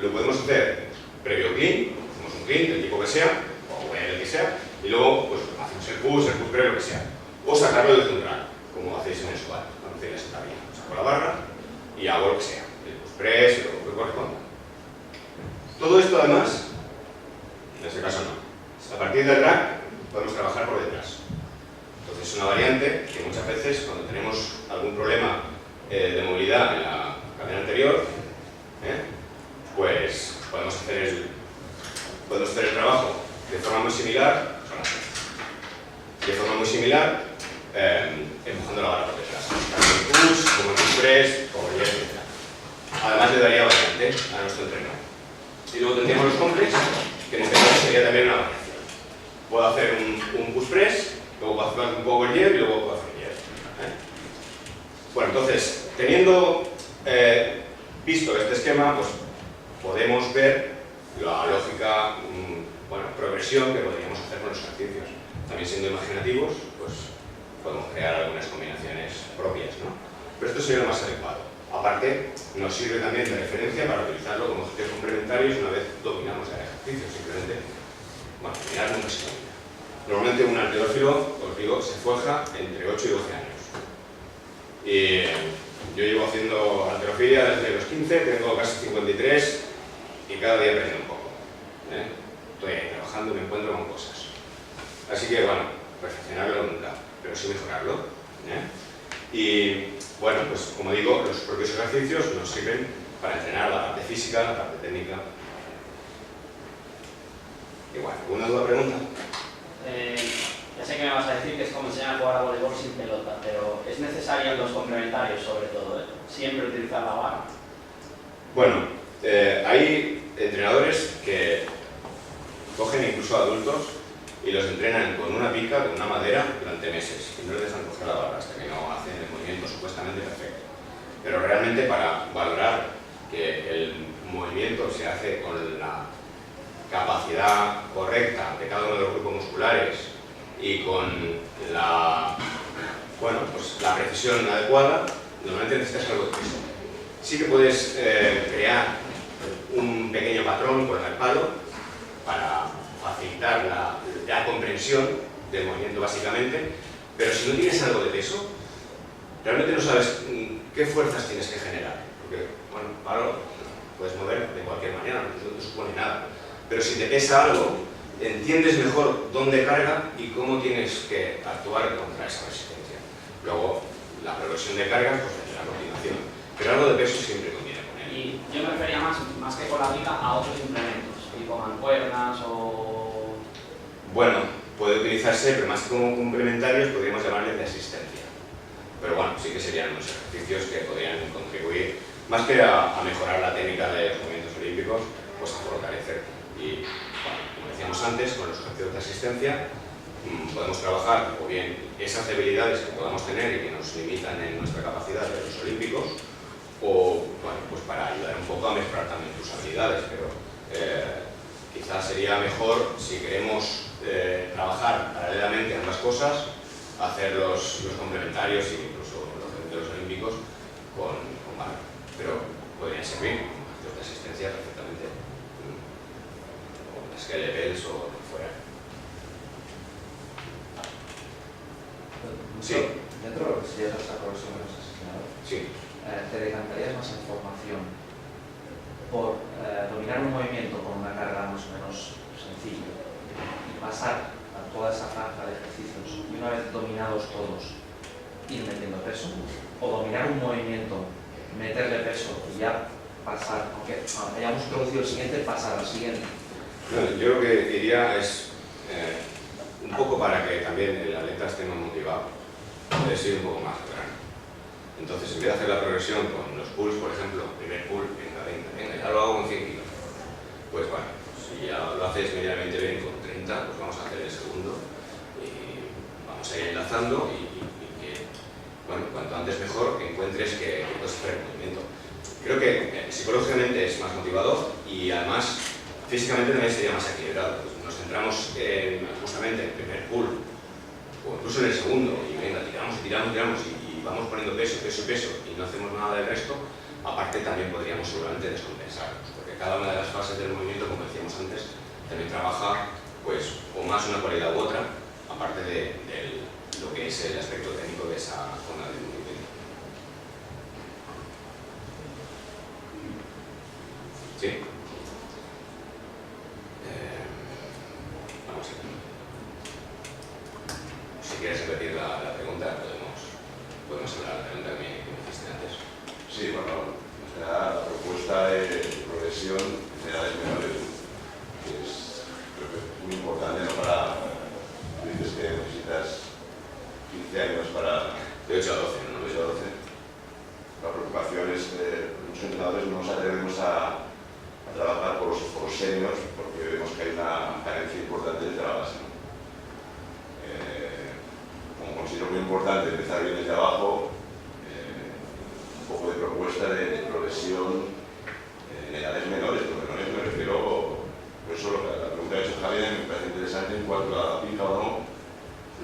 lo podemos hacer previo clean, hacemos un clean del tipo que sea, o el que sea, y luego pues, hacemos el push press, lo que sea. O sacarlo desde un rack, como hacéis en el squat, cuando hacéis la sentadilla. Saco la barra y hago lo que sea, el push press, lo que corresponda. Todo esto además, en este caso no. A partir del rack podemos trabajar por detrás. Entonces es una variante que muchas veces cuando tenemos algún problema de movilidad en la cadena anterior, pues podemos hacer el trabajo de forma muy similar, de forma muy similar, empujando la barra por detrás, tanto en push como en express, como en etc. Además le daría variante a nuestro entreno. Y luego tendríamos los complex, que en este caso sería también una variación. Puedo hacer un push press, luego puedo hacer un power jab y luego puedo hacer jab. Bueno, entonces, teniendo visto este esquema, pues podemos ver la lógica progresión que podríamos hacer con los ejercicios. También siendo imaginativos, pues podemos crear algunas combinaciones propias, ¿no? Pero esto sería lo más adecuado. Aparte, nos sirve también de referencia para utilizarlo como ejercicios complementarios una vez dominamos el ejercicio. Simplemente, bueno, dominar nunca se domina. Normalmente un halterófilo, os digo, se forja entre 8 y 12 años. Y yo llevo haciendo halterofilia desde los 15, tengo casi 53 y cada día aprendo un poco. Estoy ahí trabajando y me encuentro con cosas. Así que, bueno, perfeccionarlo nunca, pero sí mejorarlo. Y, bueno, pues como digo, los propios ejercicios nos sirven para entrenar la parte física, la parte técnica. Igual, ¿alguna duda o pregunta? Ya sé que me vas a decir que es como enseñar a jugar a voleibol sin pelota, pero es necesario en los complementarios, sobre todo, siempre utilizar la barra. Bueno, hay entrenadores que cogen incluso a adultos y los entrenan con una pica, con una madera, durante meses y no les dejan coger la barra hasta que no hacen el movimiento supuestamente perfecto. Pero realmente para valorar que el movimiento se hace con la capacidad correcta de cada uno de los grupos musculares y con la precisión adecuada, normalmente necesitas algo de peso. Sí que puedes crear un pequeño patrón con el palo para facilitar la comprensión del movimiento básicamente, pero si no tienes algo de peso, realmente no sabes qué fuerzas tienes que generar, porque, bueno, palo puedes mover de cualquier manera, no te supone nada, pero si te pesa algo, entiendes mejor dónde carga y cómo tienes que actuar contra esa resistencia. Luego, la progresión de cargas, pues vendrá a continuación, pero algo de peso siempre conviene poner. Y yo me refería más que con la pica a otros implementos, tipo mancuernas o... Bueno, puede utilizarse, pero más que como complementarios podríamos llamarles de asistencia. Pero bueno, sí que serían unos ejercicios que podrían contribuir, más que a mejorar la técnica de los movimientos olímpicos, pues a fortalecer. Y bueno, como decíamos antes, con los ejercicios de asistencia podemos trabajar o bien esas debilidades que podamos tener y que nos limitan en nuestra capacidad de los olímpicos, o bueno, pues para ayudar un poco a mejorar también tus habilidades, pero quizás sería mejor, si queremos trabajar paralelamente ambas cosas, hacer los complementarios e incluso los de los olímpicos con barra. Pero podrían servir como ejercicios de asistencia perfectamente, o las kettlebells o lo que fuera. Sí. Dentro de lo que sería esa progresión que nos has enseñado, Sí. ¿te decantarías más en formación por dominar un movimiento con una carga más o menos sencilla y pasar a toda esa franja de ejercicios y una vez dominados todos ir metiendo peso? ¿O dominar un movimiento, meterle peso y ya pasar, aunque hayamos introducido el siguiente, pasar al siguiente? Bueno, yo lo que diría es un poco para que también el atleta esté más motivado, es ir un poco más grande. Entonces, en vez de hacer la progresión con los pulls, por ejemplo, primer pull, venga, ya lo hago con 100 kilos. Pues bueno, si ya lo haces medianamente bien con 30, pues vamos a hacer el segundo y vamos a ir enlazando y que, bueno, cuanto antes mejor, que encuentres que puedes hacer el movimiento. Creo que psicológicamente es más motivador y además físicamente también sería más equilibrado. Pues nos centramos justamente en el primer pull o incluso en el segundo y venga, tiramos y vamos poniendo peso y no hacemos nada del resto. Aparte también podríamos seguramente descompensarnos, porque cada una de las fases del movimiento, como decíamos antes, también trabaja pues o más una cualidad u otra, aparte de lo que es el aspecto técnico de esa zona del movimiento. ¿Sí? Vamos a ver. Si quieres repetir la pregunta, podemos hablar de la pregunta que me hiciste antes. Sí, bueno, o sea, la propuesta de progresión general es menor, que es creo que muy importante, ¿no? Para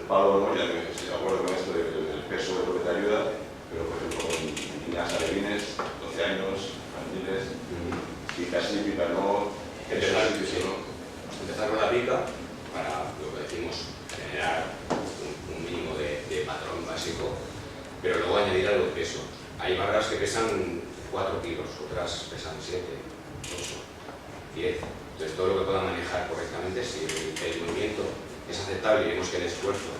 palo, ¿no? Ya estoy de acuerdo con esto del peso de lo que te ayuda, pero por ejemplo con niñas alevines, 12 años, infantiles, pica sí, pica no, Empezar con la pica para lo que decimos, generar un mínimo de patrón básico, pero luego añadir algo de peso. Hay barras que pesan 4 kilos, otras pesan 7, 8, 10. Entonces todo lo que puedan manejar correctamente, si el movimiento es aceptable y vemos que el esfuerzo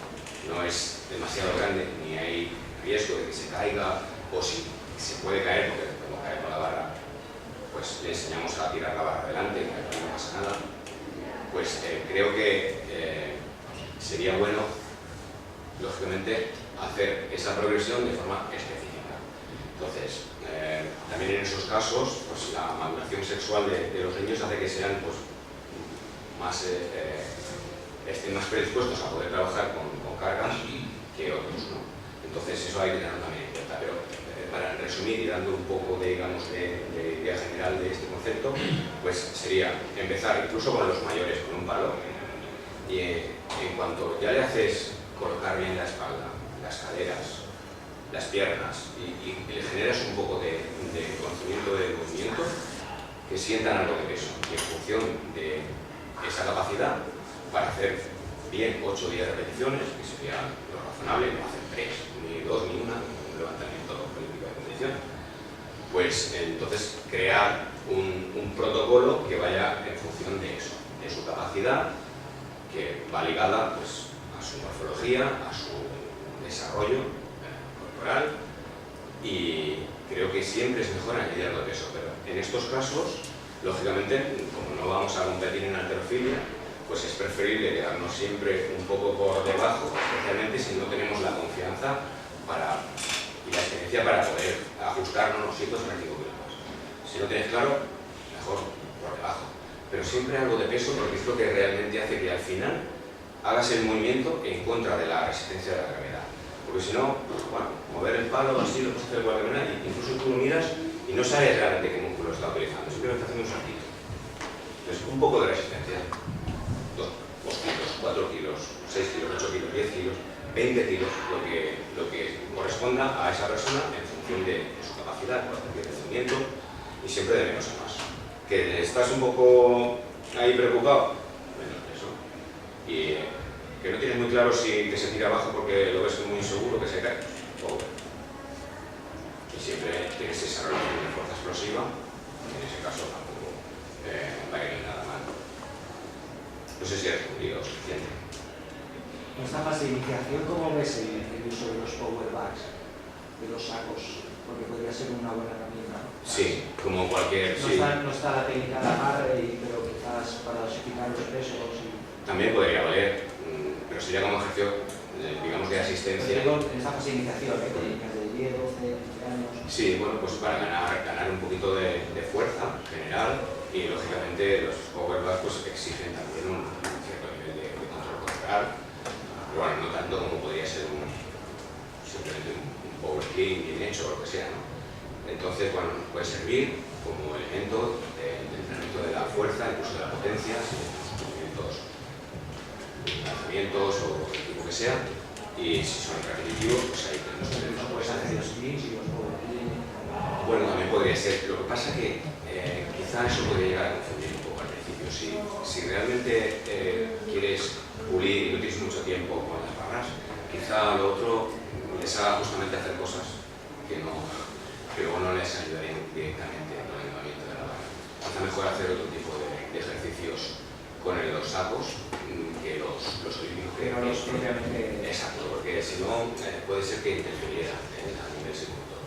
no es demasiado grande, ni hay riesgo de que se caiga, o si se puede caer, porque podemos caer con la barra, pues le enseñamos a tirar la barra adelante, que no pasa nada. Pues creo que sería bueno, lógicamente, hacer esa progresión de forma específica. Entonces, también en esos casos, pues la maduración sexual de los niños hace que sean pues, estén más predispuestos a poder trabajar con cargas que otros, ¿no? Entonces eso hay que tenerlo también en cuenta, pero para resumir y dando un poco de, digamos, de idea general de este concepto, pues sería empezar incluso con los mayores con un palo y en cuanto ya le haces colocar bien la espalda, las caderas, las piernas y le generas un poco de conocimiento del movimiento, que sientan algo de peso y en función de esa capacidad para hacer bien 8 o 10 repeticiones, que sería lo razonable, no hacer 3, ni 2, ni 1, un levantamiento olímpico de condición, pues entonces crear un protocolo que vaya en función de eso, de su capacidad, que va ligada pues, a su morfología, a su desarrollo corporal, y creo que siempre es mejor añadir algo de peso, pero en estos casos, lógicamente, como no vamos a competir en halterofilia, pues es preferible quedarnos siempre un poco por debajo, especialmente si no tenemos la confianza y la experiencia para poder ajustarnos los hitos verticoculados. Si no tienes claro, mejor por debajo. Pero siempre algo de peso porque es lo que realmente hace que al final hagas el movimiento en contra de la resistencia de la gravedad. Porque si no, bueno, mover el palo así lo puedes hacer de cualquier manera, incluso tú lo miras y no sabes realmente qué músculo está utilizando, simplemente haciendo un saltito. Entonces, un poco de resistencia. 2 kilos, 4 kilos, 6 kilos, 8 kilos, 10 kilos, 20 kilos, lo que corresponda a esa persona en función de su capacidad, de crecimiento y siempre de menos a más. ¿Que estás un poco ahí preocupado? Bueno, eso. Y que no tienes muy claro si que se tira abajo porque lo ves muy inseguro que se cae. Pobre. Y siempre tienes esa relación de fuerza explosiva, y en ese caso tampoco va a ir nada mal. No sé si has respondido suficiente. En esta fase de iniciación, ¿cómo ves el uso de los power bars, de los sacos? Porque podría ser una buena herramienta, ¿no? Sí, como cualquier... No, sí. no está la técnica de agarre, pero quizás para dosificar los pesos y... También podría valer, pero sería como ejercicio, digamos, de asistencia. Digo, en esta fase de iniciación, técnicas de 10, 12, 15 años... Sí, bueno, pues para ganar un poquito de fuerza general y, lógicamente, los power bars pues, exigen también un cierto nivel de control corporal, pero bueno, no tanto como podría ser simplemente un power clean bien hecho o lo que sea, ¿no? Entonces, bueno, puede servir como elemento de entrenamiento de la fuerza, incluso de la potencia, si movimientos, lanzamientos o el tipo que sea, y si son repetitivos, pues ahí tenemos que tener una Puedes fuerza. hacer los cleans y los power clean... Bueno, también podría ser. Lo que pasa que quizá eso podría llegar a confundir un poco al principio. Si realmente quieres pulir y no tienes mucho tiempo con las barras, quizá lo otro les haga justamente hacer cosas que luego no les ayudarían directamente en el entrenamiento de la barra. Quizá mejor hacer otro tipo de ejercicios con los sacos que los olímpicos. Pero los propiamente... Exacto, porque si no puede ser que interfiriera a nivel psicomotor.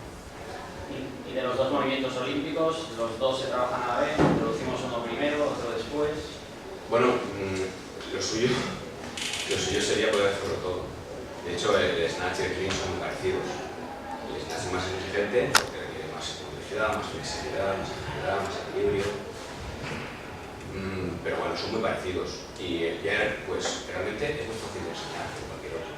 Y de los 2 movimientos olímpicos, los 2 se trabajan a la vez, introducimos uno primero, otro después. Bueno, lo suyo sería poder hacerlo todo. De hecho, el snatch y el clean son muy parecidos. El snatch es más exigente porque requiere más motricidad, más flexibilidad, más agilidad, más equilibrio. Pero bueno, son muy parecidos. Y el jerk, pues realmente es muy fácil de enseñar que cualquier otro.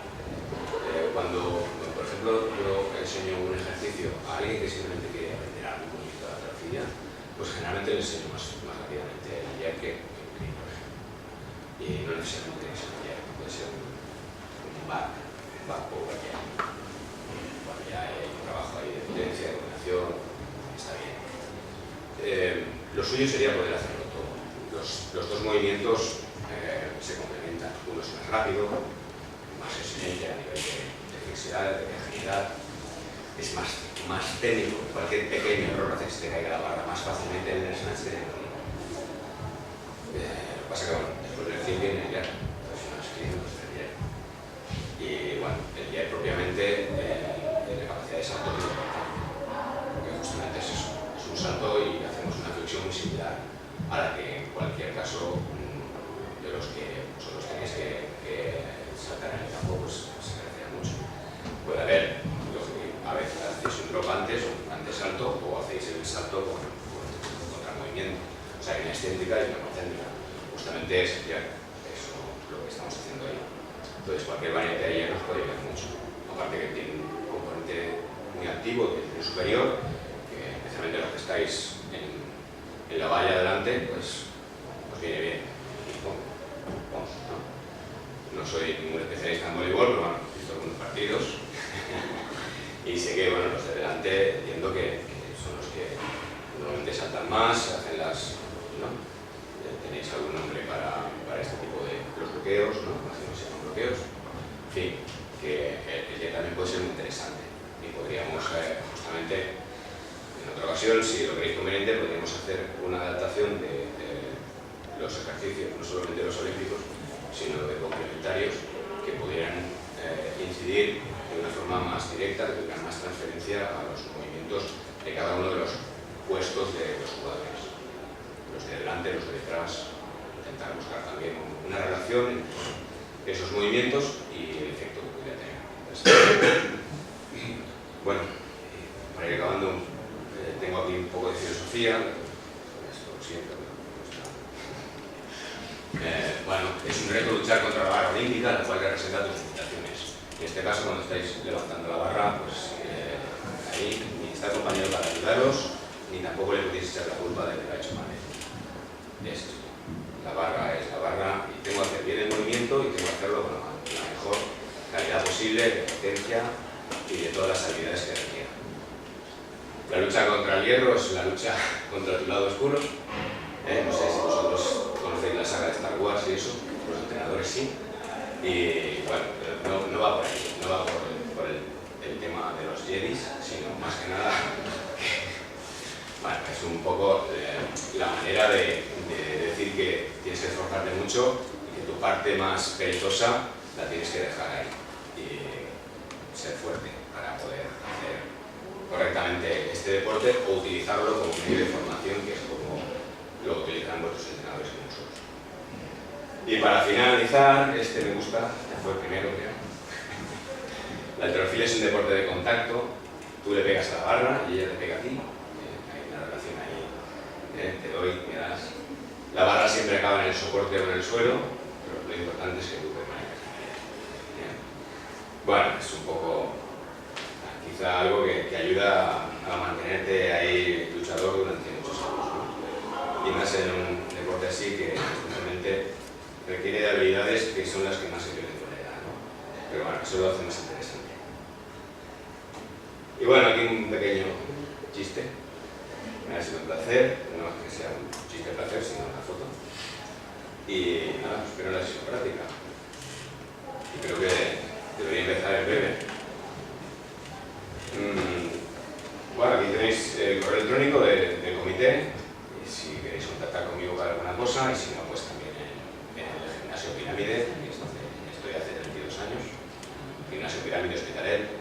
Cuando, por ejemplo, yo enseño un ejercicio a alguien que simplemente quiere aprender algo bonito de la halterofilia, pues generalmente le enseño más rápidamente el jerk que el clean, por ejemplo. Y no necesariamente tiene que ser un jerk, puede ser un bar suyo sería poder hacerlo todo. Los dos movimientos se complementan. Uno es más rápido, más exigente a nivel de flexibilidad, de agilidad, es más técnico. Cualquier pequeño error hace que se te caiga la barra más fácilmente en el snatch que en el rodillo. Lo que pasa que, bueno, después del 100 viene el jab, entonces no es que no es el jab. Y bueno, el jab propiamente, la capacidad de salto es importante, porque justamente es eso, es un salto y hacemos una flexión muy similar a la que en cualquier caso de los que vosotros tenéis que saltar en el campo, pues se parecía mucho. Puede haber, a veces hacéis un drop antes, un antesalto, o hacéis el salto con contramovimiento. O sea, hay una excéntrica y una concéntrica. Justamente sería eso lo que estamos haciendo ahí. Entonces, cualquier variante de hierro os puede ayudar mucho. Aparte que tiene un componente muy activo del superior, que especialmente los que estáis en la valla delante, pues os viene bien. Vamos, ¿no? No soy ningún especialista en voleibol, pero bueno, he visto algunos partidos y sé que, bueno, los de delante entiendo que son los que normalmente saltan más, hacen las, ¿no? Tenéis algún nombre para este tipo de los bloqueos, ¿no? Imagino que se llaman bloqueos. En fin, que el día también puede ser muy interesante y podríamos justamente en otra ocasión, si lo queréis conveniente, podríamos hacer una adaptación de los ejercicios, no solamente los olímpicos, sino de complementarios que pudieran incidir de una forma más directa, que tuvieran más transferencia a los movimientos de cada uno de los puestos de los jugadores. Los de delante, los de detrás, intentar buscar también una relación entre esos movimientos y el efecto que pudiera tener. Bueno, para ir acabando, tengo aquí un poco de filosofía, esto siempre me gusta. Bueno, es un reto luchar contra la barra olímpica, la cual representa tus limitaciones. En este caso, cuando estáis levantando la barra, pues ahí ni está acompañado para ayudaros, ni tampoco le podéis echar la culpa de que lo ha hecho mal. Es esto. La barra es la barra y tengo que hacer bien el movimiento y tengo que hacerlo con la mejor calidad posible de potencia y de todas las habilidades que requiera. La lucha contra el hierro es la lucha contra tu lado oscuro. No sé si vosotros conocéis la saga de Star Wars y eso, los entrenadores sí. Y bueno, no va por ahí, no va por el tema de los Jedis, sino más que nada bueno, es un poco la manera de decir que tienes que esforzarte mucho y que tu parte más perezosa la tienes que dejar ahí y ser fuerte para poder hacer correctamente este deporte o utilizarlo como medio de formación, que es como lo utilizan vuestros entrenadores y nosotros. Y para finalizar, este me gusta, este fue el primero, creo. La halterofilia es un deporte de contacto, tú le pegas a la barra y ella te pega a ti. Te doy, me das. La barra siempre acaba en el soporte o en el suelo, pero lo importante es que tú permanezcas bien. Bueno, es un poco quizá algo que ayuda a mantenerte ahí luchador durante muchos años, ¿no? Y más en un deporte así que realmente requiere de habilidades que son las que más se suelen tolerar, ¿no? Pero bueno, eso lo hace más interesante. Y bueno, aquí un pequeño chiste. Ha sido un placer, no es que sea un chiste de placer, sino una foto. Y nada, espero la sesión práctica. Y creo que debería empezar en breve. Bueno, aquí tenéis el correo electrónico del comité, y si queréis contactar conmigo para alguna cosa, y si no, pues también en el gimnasio Pirámide, que estoy hace 32 años, gimnasio Pirámide Hospitalet.